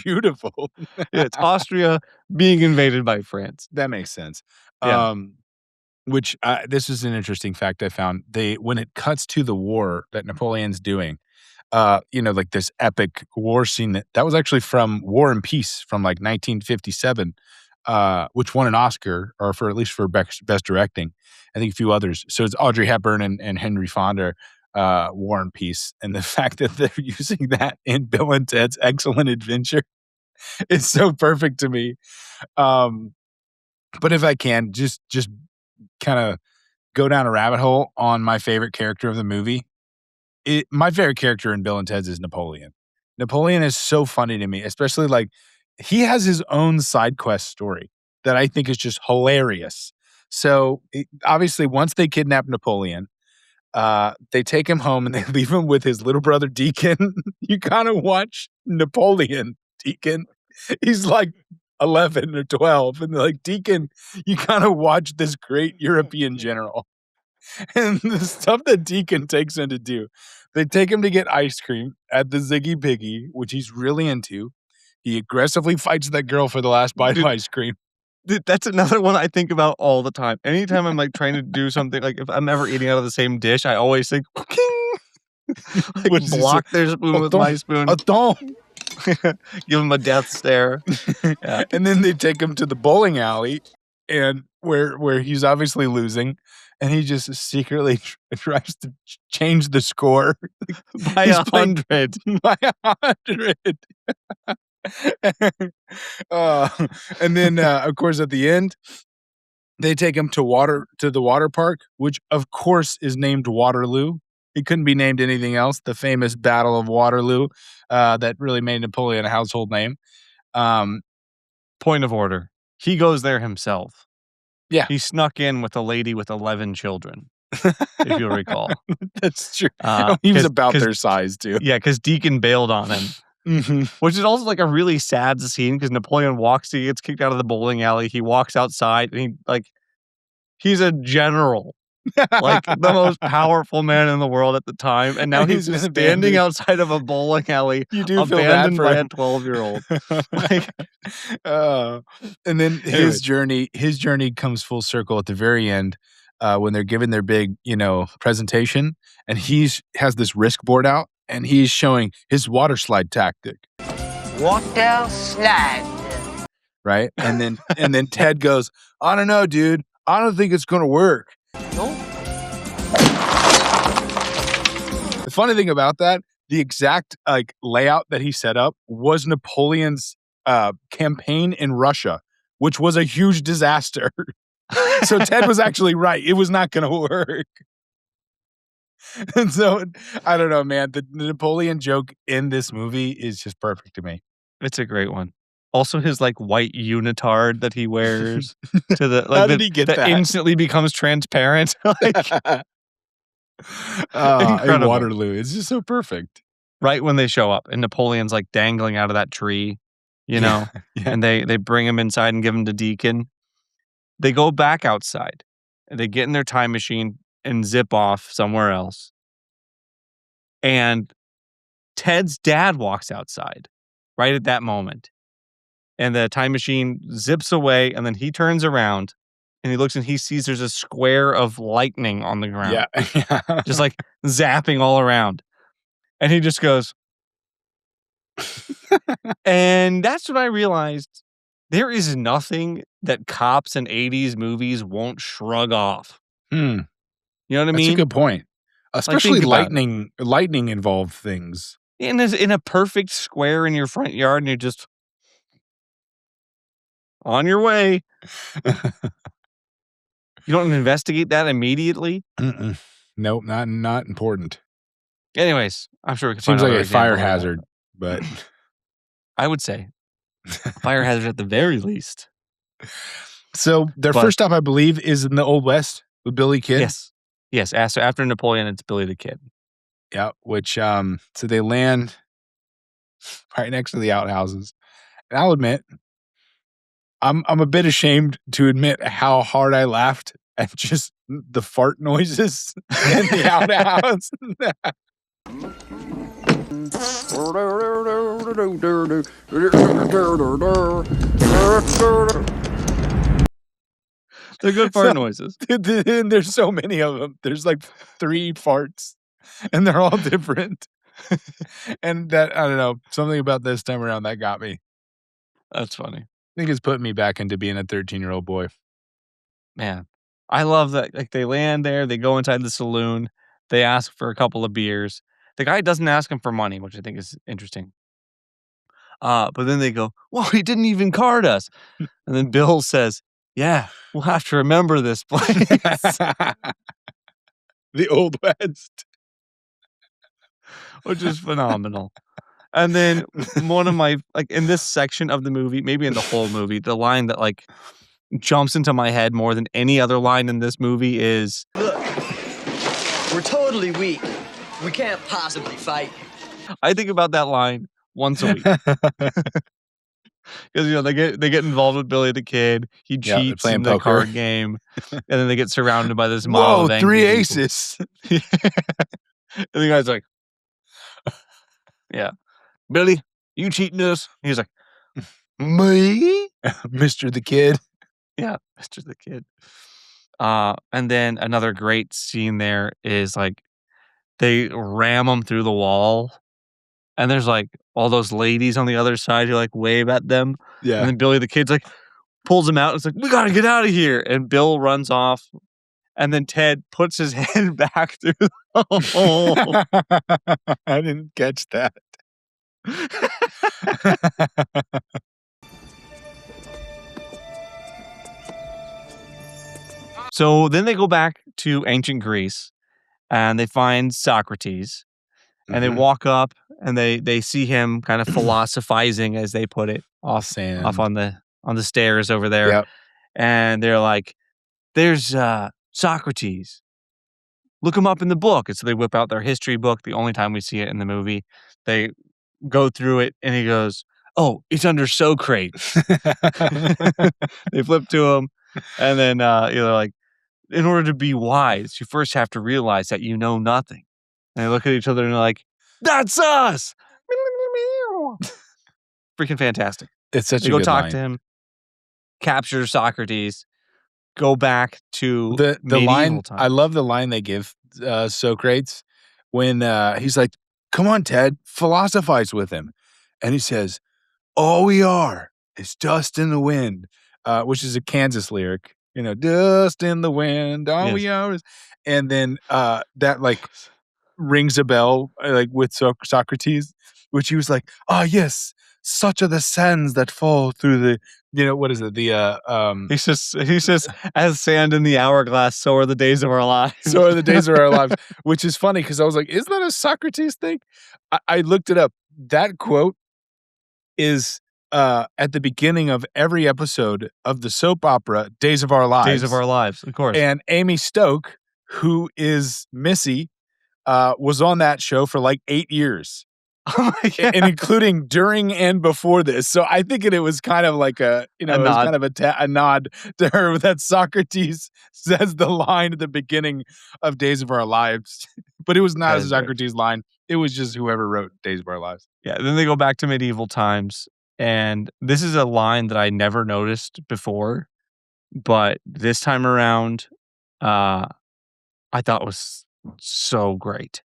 Beautiful. Yeah, it's Austria being invaded by France. That makes sense. Yeah. Which this is an interesting fact I found. When it cuts to the war that Napoleon's doing, like this epic war scene that was actually from War and Peace from like 1957, which won an Oscar, or for at least for best directing. I think a few others. So it's Audrey Hepburn and Henry Fonda, War and Peace, and the fact that they're using that in Bill and Ted's Excellent Adventure is so perfect to me. But if I can just kind of go down a rabbit hole on my favorite character of the movie. My favorite character in Bill and Ted's is Napoleon. Napoleon is so funny to me, especially like he has his own side quest story that I think is just hilarious. So obviously once they kidnap Napoleon, they take him home and they leave him with his little brother Deacon. You kind of watch Napoleon, Deacon. He's like 11 or 12. And like, Deacon, you kind of watch this great European general. And the stuff that Deacon takes him to do. They take him to get ice cream at the Ziggy Piggy, which he's really into. He aggressively fights that girl for the last bite of ice cream. Dude, that's another one I think about all the time. Anytime I'm like trying to do something, like if I'm ever eating out of the same dish, I always think, king! Like block their spoon with my spoon. Give him a death stare. Yeah. And then they take him to the bowling alley, and where he's obviously losing, and he just secretly tries to change the score by 100. By 100. And then, of course, at the end, they take him to the water park, which of course is named Waterloo. It couldn't be named anything else. The famous Battle of Waterloo that really made Napoleon a household name. Point of order. He goes there himself. Yeah. He snuck in with a lady with 11 children, if you'll recall. That's true. He was about their size, too. Yeah, because Deacon bailed on him. Mm-hmm. Which is also like a really sad scene because Napoleon he gets kicked out of the bowling alley. He walks outside and he's a general. Like the most powerful man in the world at the time, and now he's just standing outside of a bowling alley, you do abandoned feel by bad a 12-year-old. And then his journey comes full circle at the very end when they're giving their big, presentation, and has this risk board out, and he's showing his water slide tactic. Water slide. Right, and then Ted goes, "I don't know, dude. I don't think it's gonna work." The funny thing about that, the exact layout that he set up was Napoleon's campaign in Russia, which was a huge disaster. So Ted was actually right. It was not going to work. And so, I don't know, man. The Napoleon joke in this movie is just perfect to me. It's a great one. Also, his white unitard that he wears to the How did he get that? Instantly becomes transparent. In Waterloo, it's just so perfect. Right when they show up, and Napoleon's dangling out of that tree, Yeah. and they bring him inside and give him to Deacon. They go back outside, and they get in their time machine and zip off somewhere else. And Ted's dad walks outside right at that moment. And the time machine zips away, and then he turns around and he looks and he sees there's a square of lightning on the ground. Yeah. Just like zapping all around. And he just goes, and that's when I realized there is nothing that cops in 80s movies won't shrug off. Hmm. You know what I mean? That's a good point. Especially think about lightning involved things. In a perfect square in your front yard, and you're just on your way. You don't investigate that immediately? Nope, not important. Anyways, I'm sure we can Seems find like another a fire example of that. hazard, but I would say a fire hazard at the very least. so their But- first stop, I believe, is in the Old West with Billy Kid. Yes. After Napoleon, it's Billy the Kid. Yeah, which so they land right next to the outhouses. And I'll admit, I'm a bit ashamed to admit how hard I laughed at just the fart noises in the outhouse. They're good fart noises. And there's so many of them. There's like 3 farts, and they're all different. And that, I don't know, something about this time around that got me. That's funny. I think it's putting me back into being a 13-year-old boy. Man, I love that. Like, they land there, they go inside the saloon, they ask for a couple of beers. The guy doesn't ask him for money, which I think is interesting. But then they go, well, he didn't even card us. And then Bill says, yeah, we'll have to remember this place. The Old West. Which is phenomenal. And then one of my, like, in this section of the movie, maybe in the whole movie, the line that like jumps into my head more than any other line in this movie is, Look, we're totally weak. We can't possibly fight. I think about that line once a week. Because, you know, they get involved with Billy the Kid. He Yeah, they're cheats playing in the poker. card game. And then they get surrounded by this mob Whoa, of angry 3 people. aces. And the guy's like, yeah, Billy, you cheating us? He's like, me? Mr. the Kid. Yeah, Mr. the Kid. And then another great scene there is like they ram him through the wall, and there's like all those ladies on the other side who like wave at them. Yeah. And then Billy the Kid's like pulls him out and it's like, we gotta get out of here. And Bill runs off. And then Ted puts his head back through the hole. I didn't catch that. So then they go back to ancient Greece and they find Socrates. And they walk up and they see him kind of philosophizing, as they put it, off on the stairs over there. Yep. And they're like, there's Socrates. Look him up in the book. And so they whip out their history book. The only time we see it in the movie, they go through it and he goes, oh, it's under Socrates. They flip to him and then, like, in order to be wise, you first have to realize that you know nothing. And they look at each other and they're like, that's us. Freaking fantastic. It's such They a go good talk line. to him, capture Socrates, go back to The medieval line, times. I love the line they give Socrates when he's like, come on, Ted, philosophize with him. And he says, all we are is dust in the wind, which is a Kansas lyric. You know, dust in the wind, all we are is. And then that like rings a bell like with Socrates, which he was like, oh, yes, such are the sands that fall through the, what is it? He says, as sand in the hourglass, so are the days of our lives. So are the days of our lives, which is funny because I was like, isn't that a Socrates thing? I looked it up. That quote is at the beginning of every episode of the soap opera Days of Our Lives. Days of Our Lives, of course. And Amy Stoke, who is Missy, was on that show for like 8 years. Oh my God. and including during and before this. So I think it was kind of like it was nod. kind of a nod to her that Socrates says the line at the beginning of Days of Our Lives, but it was not That a is right. Socrates line. It was just whoever wrote Days of Our Lives. Yeah, then they go back to medieval times, and this is a line that I never noticed before, but this time around, I thought was so great.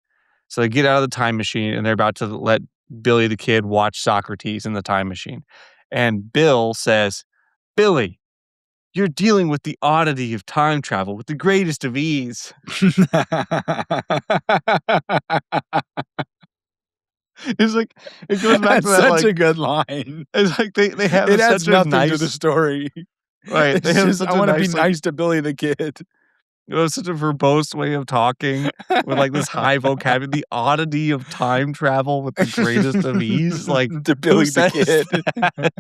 So they get out of the time machine, and they're about to let Billy the Kid watch Socrates in the time machine. And Bill says, Billy, you're dealing with the oddity of time travel with the greatest of ease. It's like, it goes back That's to that, such like, a good line. it's like they have It adds such a nothing nice, to the story. right? It's They have just, such I a want to be nice, like, nice to Billy the Kid. it was such a verbose way of talking with like this high vocabulary, the oddity of time travel with the greatest of ease. Like, to Billy who the says Kid. that?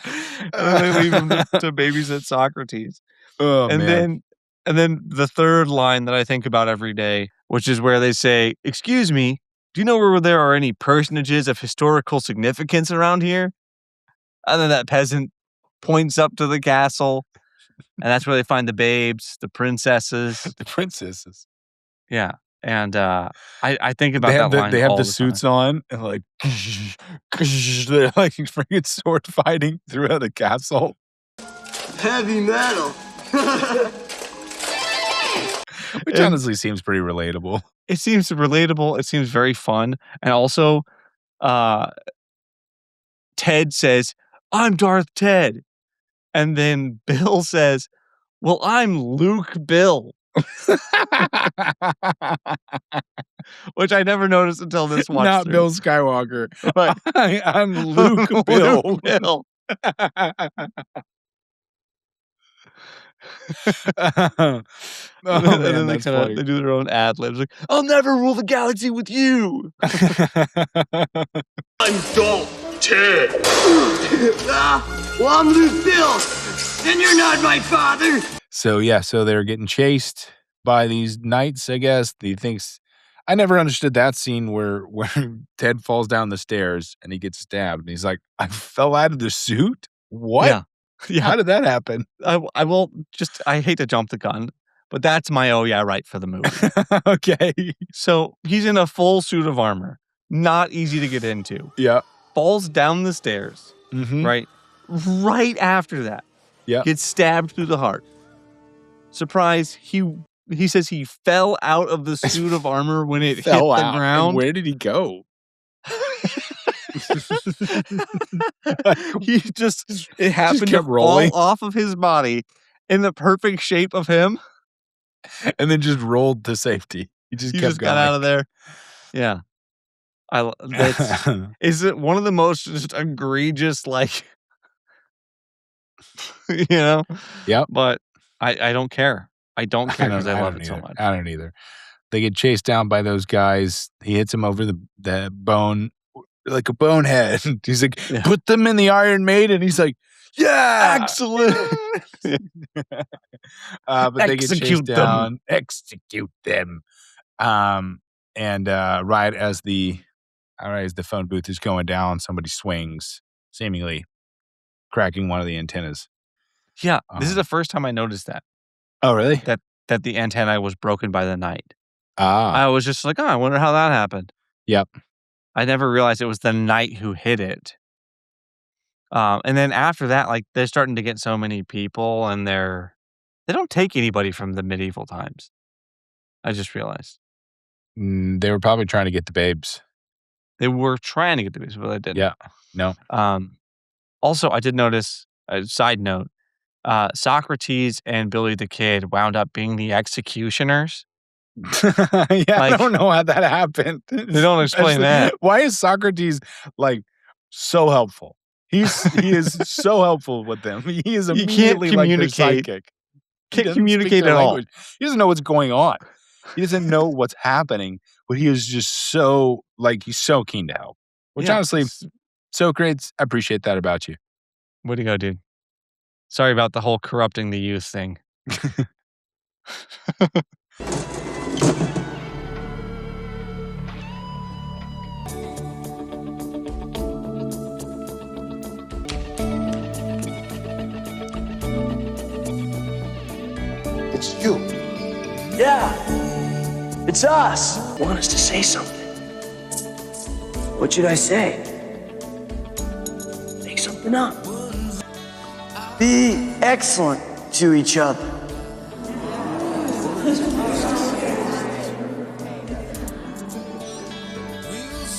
And then they leave him to babysit Socrates. Oh, And man. then the third line that I think about every day, which is where they say, "Excuse me, do you know where there are any personages of historical significance around here?" And then that peasant points up to the castle, and that's where they find the babes, the princesses. The princesses. Yeah. And I think about that line They have all the the suits time. on and like they're like freaking sword fighting throughout the castle. Heavy metal. Which And honestly seems pretty relatable. it seems relatable. It seems very fun. And also, uh, Ted says, "I'm Darth Ted." And then Bill says, "Well, I'm Luke Bill," which I never noticed until this watch Not through. Bill Skywalker. Right. I'm Luke Bill. Luke Bill. Oh And man, then that's they funny. do their own ad libs like, "I'll never rule the galaxy with you." I'm Darth Ted. Well, I'm Luke Bill. And you're not my father. So they're getting chased by these knights, I guess. He thinks I never understood that scene where Ted falls down the stairs and he gets stabbed. And he's like, I fell out of the suit? What? Yeah. Yeah. How did that happen? I will just, I hate to jump the gun, but that's my oh yeah right for the movie. Okay. So he's in a full suit of armor. Not easy to get into. Yeah. Falls down the stairs. Mm-hmm. Right? Right after that. Yeah. Gets stabbed through the heart. Surprise, he says he fell out of the suit of armor when it hit Fell the out. And ground. where did he go? It happened to kept rolling. fall off of his body in the perfect shape of him. And then just rolled to safety. He just kept got out of there. Yeah. That's is it one of the most just egregious, like, you know? Yep. But I don't care. I don't care because I love it so either. much. I don't either. They get chased down by those guys. He hits him over the bone like a bonehead. He's like, put them in the Iron Maiden. He's like, yeah, Excellent. but they get chased Execute them. down. Execute them. And right as the phone booth is going down, somebody swings, seemingly cracking one of the antennas. Yeah, this is the first time I noticed that. Oh, really? That the antenna was broken by the knight. Ah. I was just like, oh, I wonder how that happened. Yep. I never realized it was the knight who hit it. And then after that, like, they're starting to get so many people, and they don't take anybody from the medieval times. I just realized. They were probably trying to get the babes. They were trying to get the babes, but they didn't. Yeah. No. Also, I did notice, a side note, Socrates and Billy the Kid wound up being the executioners. I don't know how that happened. They don't explain that. Why is Socrates like so helpful? He is so helpful with them. He is immediately like their sidekick. Can't communicate at all. He doesn't know what's going on. He doesn't know what's happening, but he is just so he's so keen to help. Which honestly, Socrates, I appreciate that about you. Way to go, dude. Sorry about the whole corrupting the youth thing. Yeah. It's us. I want us to say something. What should I say? Make something up. Be excellent to each other.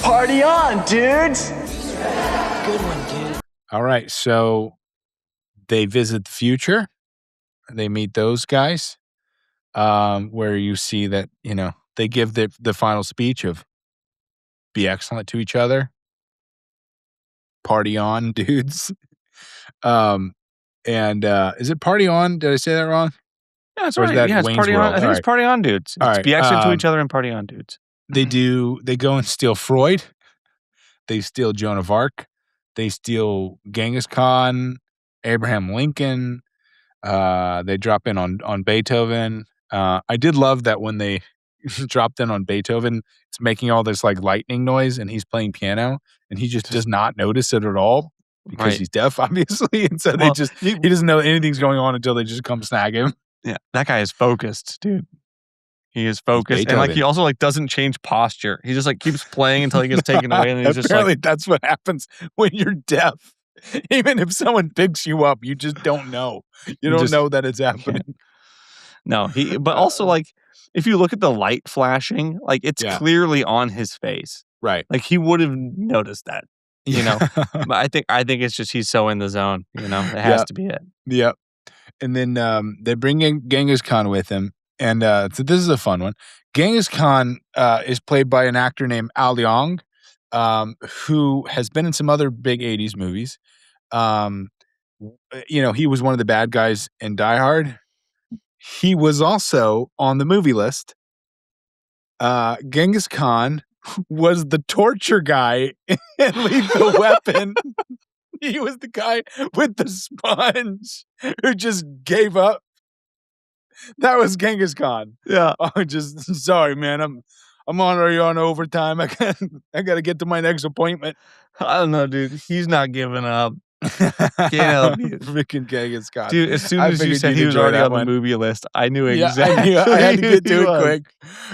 Party on, dudes! Good one, dude. All right, so they visit the future. They meet those guys, where you see that, they give the final speech of be excellent to each other. Party on, dudes. Is it party on? Did I say that wrong? Yeah, that's Or is right. that Yeah, it's Wayne's party on. World? I think All it's right. party on, dudes. All It's right, be excellent to each other and party on, dudes. They go and steal Freud. They steal Joan of Arc. They steal Genghis Khan, Abraham Lincoln. They drop in on Beethoven. I did love that when they dropped in on Beethoven, it's making all this like lightning noise and he's playing piano and he just does not notice it at all because Right. he's deaf, obviously. And so he doesn't know anything's going on until they just come snag him. Yeah, that guy is focused, dude. He is focused. And he also doesn't change posture. He just keeps playing until he gets taken away. And he's Apparently that's what happens when you're deaf. Even if someone picks you up, you just don't know. You don't know that it's happening. No, but also if you look at the light flashing, it's clearly on his face. Right. He would have noticed that, But I think it's just he's so in the zone, it has to be it. Yeah. And then they bring in Genghis Khan with him. And so this is a fun one. Genghis Khan is played by an actor named Al Leong, who has been in some other big 80s movies. He was one of the bad guys in Die Hard. He was also on the movie list. Genghis Khan was the torture guy in Lethal Weapon. He was the guy with the sponge who just gave up. That was Genghis Khan. Yeah. Sorry, man. I'm already on overtime. I got to get to my next appointment. I don't know, dude. He's not giving up. Can't help you. Freaking Genghis Khan. Dude, as soon as you said he was already on the movie list, I knew exactly. I had to get to it quick.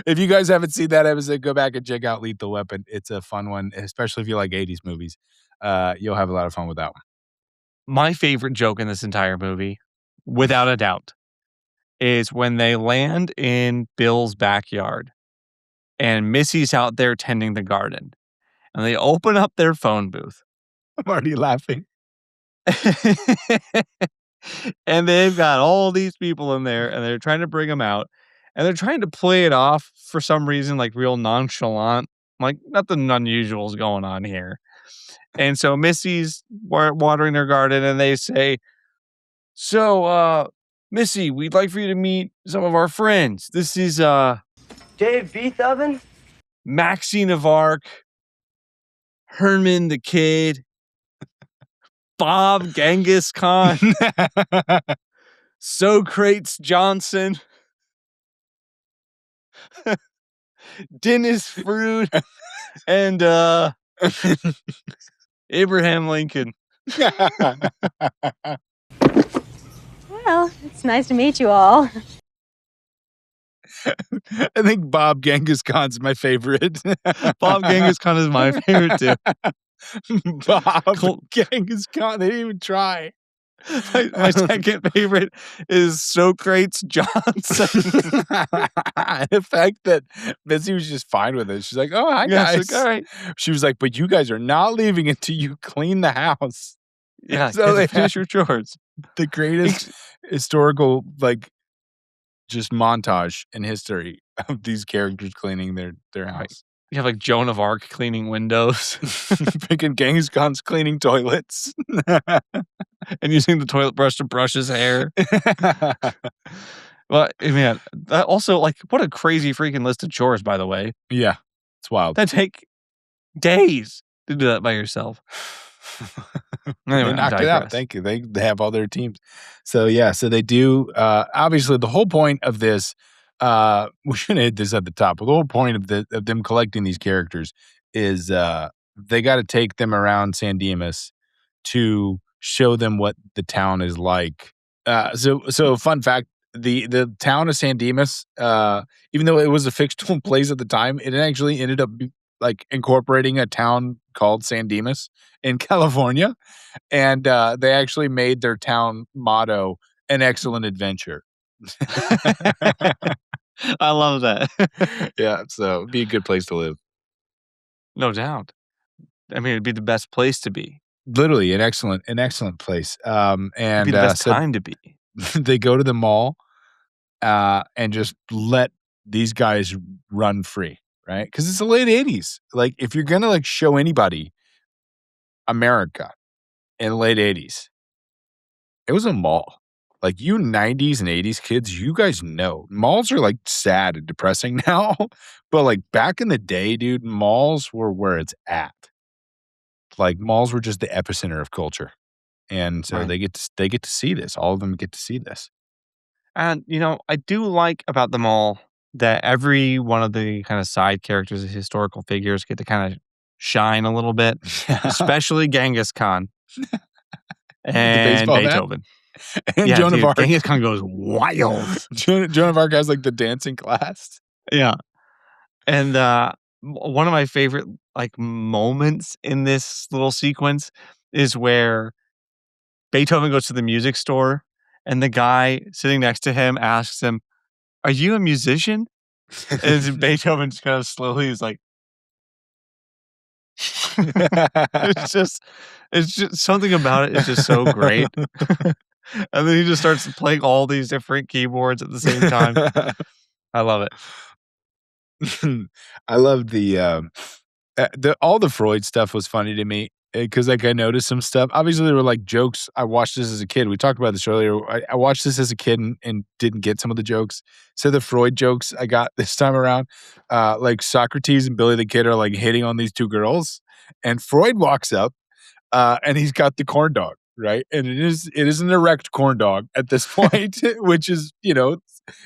If you guys haven't seen that episode, go back and check out Lethal Weapon. It's a fun one, especially if you like 80s movies. You'll have a lot of fun with that one. My favorite joke in this entire movie, without a doubt, is when they land in Bill's backyard and Missy's out there tending the garden and they open up their phone booth. I'm already laughing. And they've got all these people in there and they're trying to bring them out and they're trying to play it off for some reason, real nonchalant, nothing unusual is going on here. And so Missy's watering their garden and they say, so, Missy, we'd like for you to meet some of our friends. This is Dave Beethoven? Maxine of Arc, Herman the Kid, Bob Genghis Khan, Socrates Johnson, Dennis Freud, and Abraham Lincoln. Well, it's nice to meet you all. I think Bob Genghis Khan's my favorite. Bob Genghis Khan is my favorite too. Bob Genghis Khan, they didn't even try. My second favorite is Socrates Johnson. The fact that Missy was just fine with it. She's like, oh, hi, guys. All right. She was like, but you guys are not leaving until you clean the house. Yeah, so they finish your chores. The greatest historical, just montage in history of these characters cleaning their house. You have Joan of Arc cleaning windows. Freaking Genghis Khan's cleaning toilets. And using the toilet brush to brush his hair. Well, man, that also, what a crazy freaking list of chores, by the way. Yeah, it's wild. That take days to do that by yourself. Anyway, they knocked it out. Thank you. They have all their teams. So, so they do. Obviously, the whole point of this, we shouldn't hit this at the top, but the whole point of them collecting these characters is they got to take them around San Dimas to show them what the town is like. So fun fact the town of San Dimas, even though it was a fictional place at the time, it actually ended up like incorporating a town called San Dimas in California, and they actually made their town motto "An excellent adventure." I love that. Yeah, so it'd be a good place to live. No doubt. I mean, it'd be the best place to be. Literally an excellent place. It'd And be the best so time to be. they go to the mall and just let these guys run free, right? Because it's the late 80s. Like, if you're gonna like show anybody America in the late 80s, it was a mall. Like, you 90s and 80s kids, you guys know malls are like sad and depressing now, but like back in the day, dude, malls were where it's at. Like, malls were just the epicenter of culture, and so Right. they get to see this. All of them get to see this. And, I do like about them all that every one of the kind of side characters, the historical figures, get to kind of shine a little bit, especially Genghis Khan and baseball bat? Beethoven. And Yeah, Joan of dude, Arc. Genghis Khan goes wild. Joan of Arc has like the dancing class. Yeah. And one of my favorite like moments in this little sequence is where Beethoven goes to the music store and the guy sitting next to him asks him, "Are you a musician?" And Beethoven just kind of slowly is like, it's just something about it is just so great. And then he just starts playing all these different keyboards at the same time. I love it. I love the all the Freud stuff was funny to me because like I noticed some stuff. Obviously, there were like jokes. I watched this as a kid. We talked about this earlier. I watched this as a kid and didn't get some of the jokes. So the Freud jokes I got this time around, like Socrates and Billy the Kid are like hitting on these two girls, and Freud walks up, and he's got the corn dog, right? And it is an erect corn dog at this point, which is it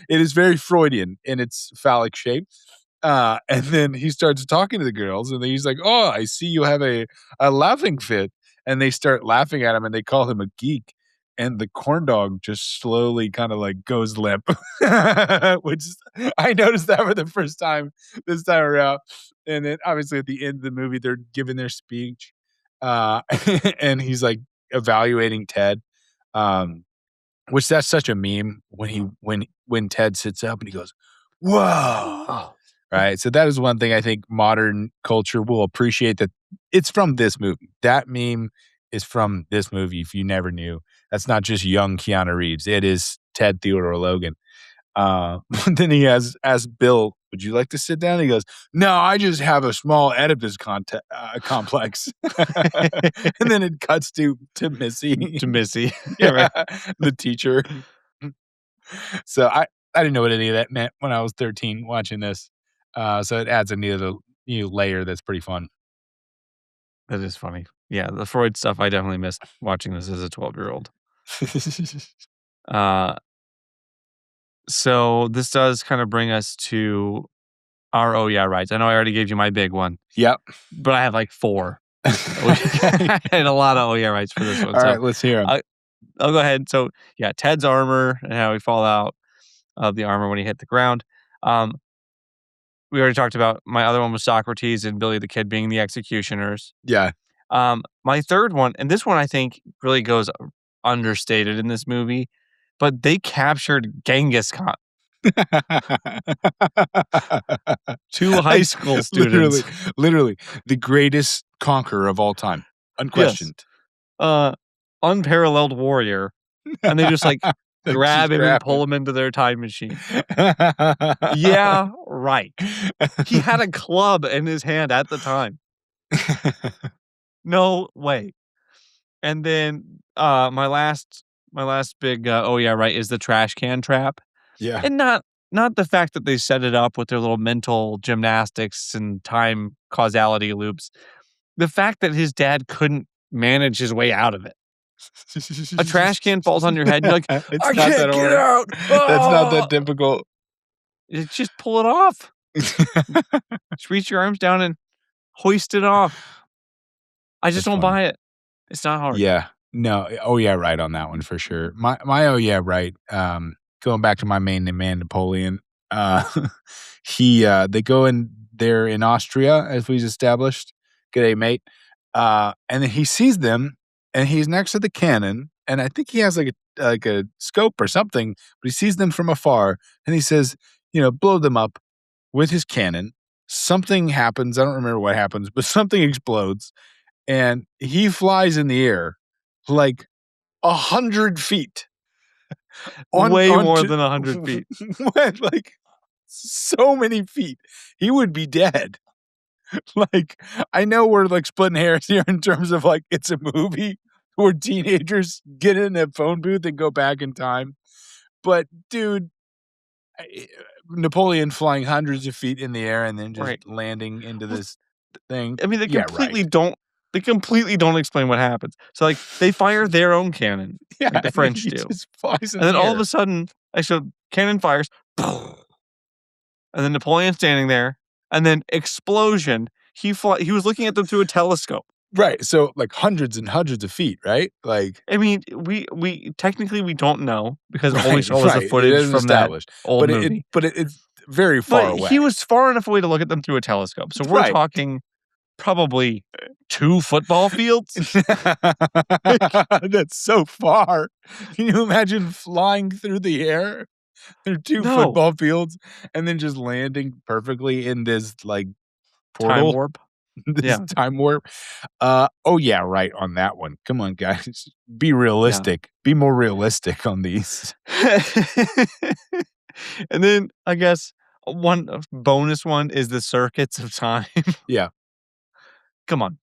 is very Freudian in its phallic shape. And then he starts talking to the girls, and then he's like, "Oh, I see you have a laughing fit." And they start laughing at him, and they call him a geek. And the corn dog just slowly kind of like goes limp, which I noticed that for the first time this time around. And then obviously at the end of the movie, they're giving their speech, and he's like evaluating Ted, which that's such a meme when Ted sits up and he goes, "Whoa." Right. So that is one thing I think modern culture will appreciate, that it's from this movie. That meme is from this movie. If you never knew, that's not just young Keanu Reeves. It is Ted Theodore Logan. Then he asked Bill, "Would you like to sit down?" He goes, "No, I just have a small Oedipus complex." And then it cuts to Missy. To Missy. Yeah, right. The teacher. So I didn't know what any of that meant when I was 13 watching this. So it adds a new layer that's pretty fun. That is funny. Yeah, the Freud stuff, I definitely missed watching this as a 12-year-old. So this does kind of bring us to our "Oh Yeah" rights. I know I already gave you my big one. Yep. But I have like 4. I had a lot of "Oh Yeah" rights for this one. All right, let's hear them. I'll go ahead. So yeah, Ted's armor and how he fall out of the armor when he hit the ground. We already talked about my other one was Socrates and Billy the Kid being the executioners. Yeah. My third one, and this one I think really goes understated in this movie, but they captured Genghis Khan. 2 high school students. Literally the greatest conqueror of all time. Unquestioned. Yes. Unparalleled warrior. And they just like grab him and pull him him into their time machine. Yeah, right. He had a club in his hand at the time. No way. And then my last big "Oh Yeah" right is the trash can trap. Yeah. And not the fact that they set it up with their little mental gymnastics and time causality loops. The fact that his dad couldn't manage his way out of it. A trash can falls on your head and you're like, It's "I not can't that get hard. out." That's not that Ah! difficult. Just pull it off. Just reach your arms down and hoist it off. I just That's don't funny. buy it. It's not hard. Yeah. No. Oh yeah, right on that one for sure. My oh yeah, right. going back to my main man, Napoleon, they go in there in Austria, as we've established. G'day, mate. And then he sees them, and he's next to the cannon, and I think he has like a scope or something, but he sees them from afar, and he says, blow them up with his cannon. Something happens. I don't remember what happens, but something explodes, and he flies in the air like 100 feet. Way more than 100 feet. Like so many feet. He would be dead. Like, I know we're like splitting hairs here in terms of like it's a movie where teenagers get in a phone booth and go back in time. But dude, Napoleon flying hundreds of feet in the air and then just landing into this thing. I mean, they completely don't explain what happens. So like they fire their own cannon, like the French do. Just flies in and then the all air. of a sudden, cannon fires, and then Napoleon's standing there, and then explosion. He was looking at them through a telescope. Right. So like hundreds and hundreds of feet, right? Like, I mean, we technically we don't know because all we saw was the footage from that old movie. But it's very far away. He was far enough away to look at them through a telescope. So we're talking probably 2 football fields. That's so far. Can you imagine flying through the air? There are 2 football fields and then just landing perfectly in this like portal. Time warp. Time warp. Oh yeah, right on that one. Come on, guys. Be realistic. Be more realistic on these. And then I guess one bonus one is the circuits of time. Yeah. Come on.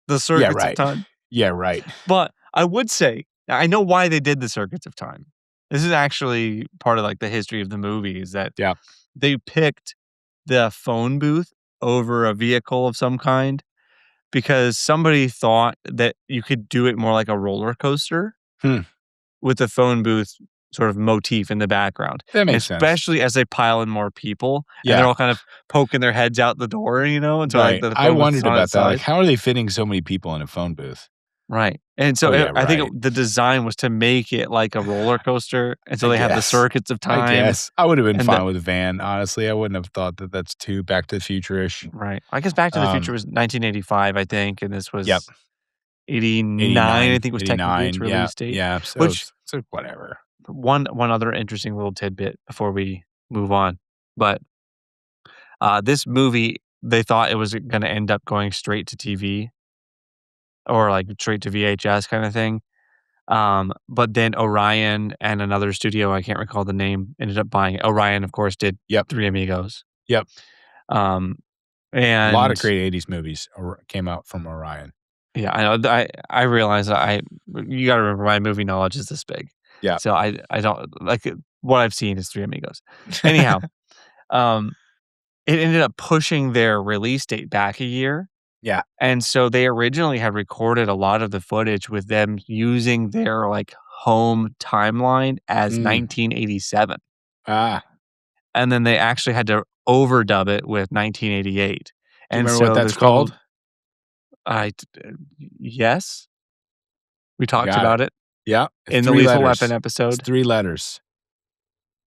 The circuits of time. Yeah, right. But I would say, I know why they did the circuits of time. This is actually part of like the history of the movie is that they picked the phone booth over a vehicle of some kind because somebody thought that you could do it more like a roller coaster with the phone booth sort of motif in the background. That makes sense. Especially as they pile in more people and they're all kind of poking their heads out the door, and so like I wondered about that. Like, how are they fitting so many people in a phone booth? Right. And so I think the design was to make it like a roller coaster. And so they have the circuits of time. I guess. I would have been fine with a van, honestly. I wouldn't have thought that that's too Back to the Future-ish. Right. I guess Back to the Future was 1985, I think. And this was 89, I think was technically its release date. Yeah. So whatever. One other interesting little tidbit before we move on. But this movie, they thought it was going to end up going straight to TV. Or like straight to VHS kind of thing. But then Orion and another studio, I can't recall the name, ended up buying it. Orion, of course, did Three Amigos. Yep. And a lot of great 80s movies came out from Orion. Yeah, I know. I realize that you got to remember my movie knowledge is this big. Yeah. So I don't like what I've seen is Three Amigos. Anyhow, it ended up pushing their release date back a year. Yeah. And so they originally had recorded a lot of the footage with them using their like home timeline as 1987. Ah. And then they actually had to overdub it with 1988. Do you remember what that's called? Yes. We talked about it. Yeah. In the Lethal Weapon episode. It's 3 letters.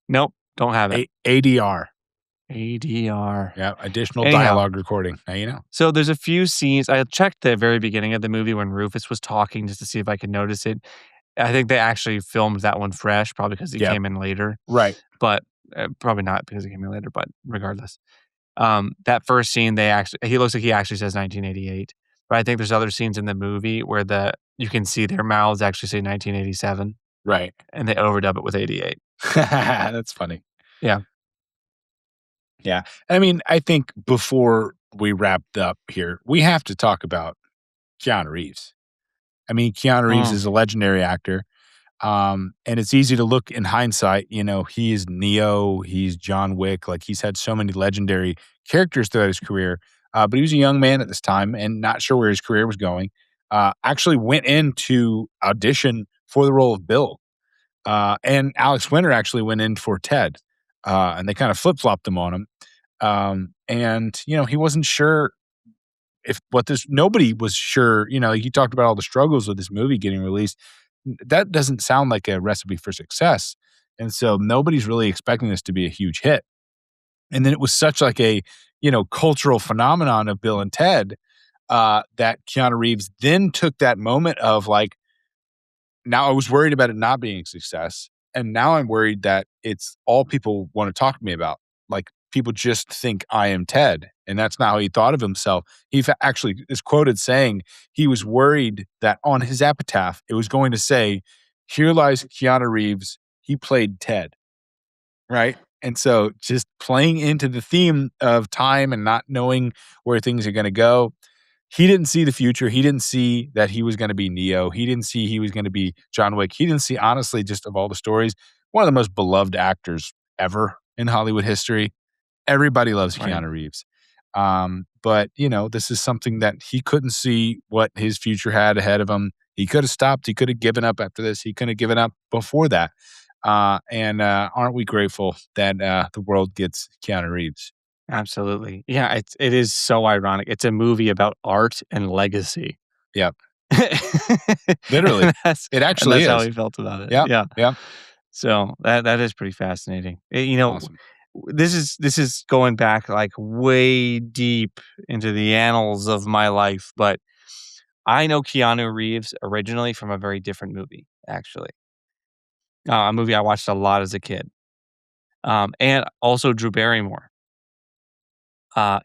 Nope. Don't have it. ADR. ADR. Yeah, additional dialogue recording. Now you know. So there's a few scenes. I checked the very beginning of the movie when Rufus was talking just to see if I could notice it. I think they actually filmed that one fresh, probably because he came in later. Right. But probably not because he came in later, but regardless. That first scene, he looks like he actually says 1988. But I think there's other scenes in the movie where you can see their mouths actually say 1987. Right. And they overdub it with 88. That's funny. Yeah. Yeah. I mean, I think before we wrapped up here, we have to talk about Keanu Reeves. I mean, Keanu Reeves is a legendary actor. And it's easy to look in hindsight, he's Neo, he's John Wick, like he's had so many legendary characters throughout his career. But he was a young man at this time and not sure where his career was going. Actually went in to audition for the role of Bill. And Alex Winter actually went in for Ted. And they kind of flip-flopped them on him. And, he wasn't sure nobody was sure, he talked about all the struggles with this movie getting released. That doesn't sound like a recipe for success. And so nobody's really expecting this to be a huge hit. And then it was such like a, cultural phenomenon of Bill and Ted that Keanu Reeves then took that moment of like, now I was worried about it not being a success. And now I'm worried that it's all people want to talk to me about. Like people just think I am Ted. And that's not how he thought of himself. He actually is quoted saying he was worried that on his epitaph, it was going to say, "Here lies Keanu Reeves. He played Ted." Right? And so just playing into the theme of time and not knowing where things are going to go. He didn't see the future. He didn't see that he was going to be Neo. He didn't see he was going to be John Wick. He didn't see, honestly, just of all the stories, one of the most beloved actors ever in Hollywood history. Everybody loves Keanu Reeves. But, this is something that he couldn't see what his future had ahead of him. He could have stopped. He could have given up after this. He couldn't have given up before that. And aren't we grateful that the world gets Keanu Reeves? Absolutely. Yeah, it is so ironic. It's a movie about art and legacy. Yep. Literally. It actually that's is. how he felt about it. Yeah. Yeah. So that is pretty fascinating. Awesome. This is going back like way deep into the annals of my life, but I know Keanu Reeves originally from a very different movie, actually. A movie I watched a lot as a kid. And also Drew Barrymore.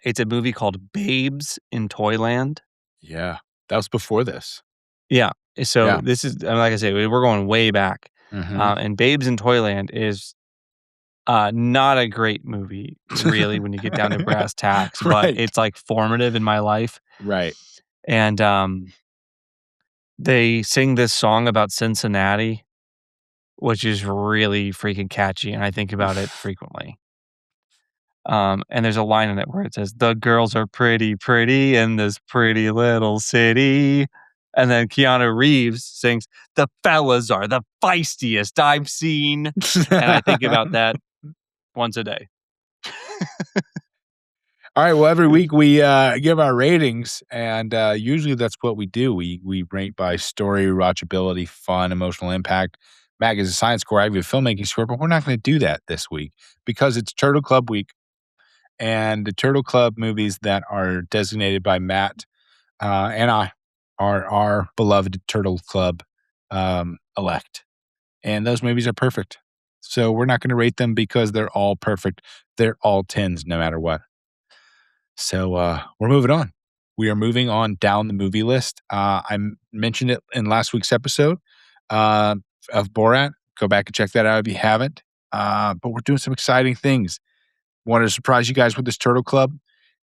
It's a movie called Babes in Toyland. Yeah, that was before this. Yeah. So this is, like I say, we're going way back. Mm-hmm. And Babes in Toyland is not a great movie, really, when you get down to brass tacks. But it's like formative in my life. Right. And they sing this song about Cincinnati, which is really freaking catchy. And I think about it frequently. And there's a line in it where it says, "The girls are pretty, pretty in this pretty little city." And then Keanu Reeves sings, "The fellas are the feistiest I've seen." And I think about that once a day. All right. Well, every week we give our ratings, and usually that's what we do. We rate by story, rewatchability, fun, emotional impact. Mag is a science score. I have a filmmaking score, but we're not going to do that this week because it's Turtle Club week. And the Turtle Club movies that are designated by Matt and I are our beloved Turtle Club elect. And those movies are perfect. So we're not going to rate them because they're all perfect. They're all 10s no matter what. So we're moving on. We are moving on down the movie list. I mentioned it in last week's episode of Borat. Go back and check that out if you haven't. But we're doing some exciting things. Wanted to surprise you guys with this Turtle Club.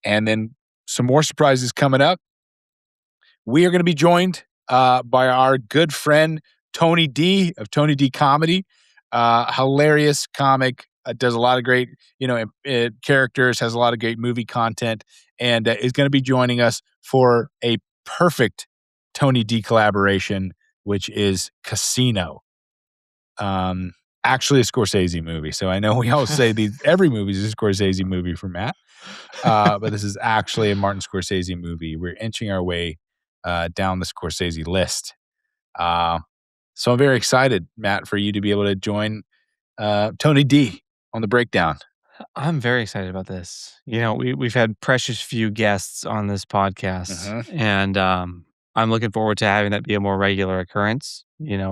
And then some more surprises coming up. We are going to be joined by our good friend, Tony D of Tony D Comedy. Hilarious comic. Does a lot of great, characters, has a lot of great movie content, and is going to be joining us for a perfect Tony D collaboration, which is Casino. Actually a Scorsese movie. So I know we always say every movie is a Scorsese movie for Matt. But this is actually a Martin Scorsese movie. We're inching our way down the Scorsese list. So I'm very excited, Matt, for you to be able to join Tony D on the breakdown. I'm very excited about this. We've had precious few guests on this podcast, and I'm looking forward to having that be a more regular occurrence,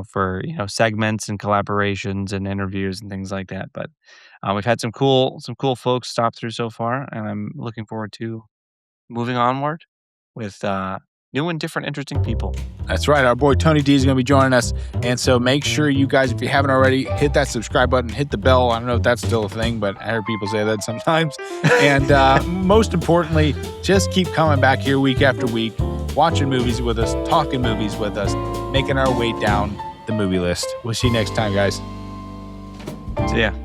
for, segments and collaborations and interviews and things like that. But we've had some cool folks stop through so far, and I'm looking forward to moving onward with new and different interesting people. That's right. Our boy Tony D is going to be joining us. And so make sure you guys, if you haven't already, hit that subscribe button, hit the bell. I don't know if that's still a thing, but I hear people say that sometimes. And most importantly, just keep coming back here week after week, watching movies with us, talking movies with us, making our way down the movie list. We'll see you next time, guys. See ya.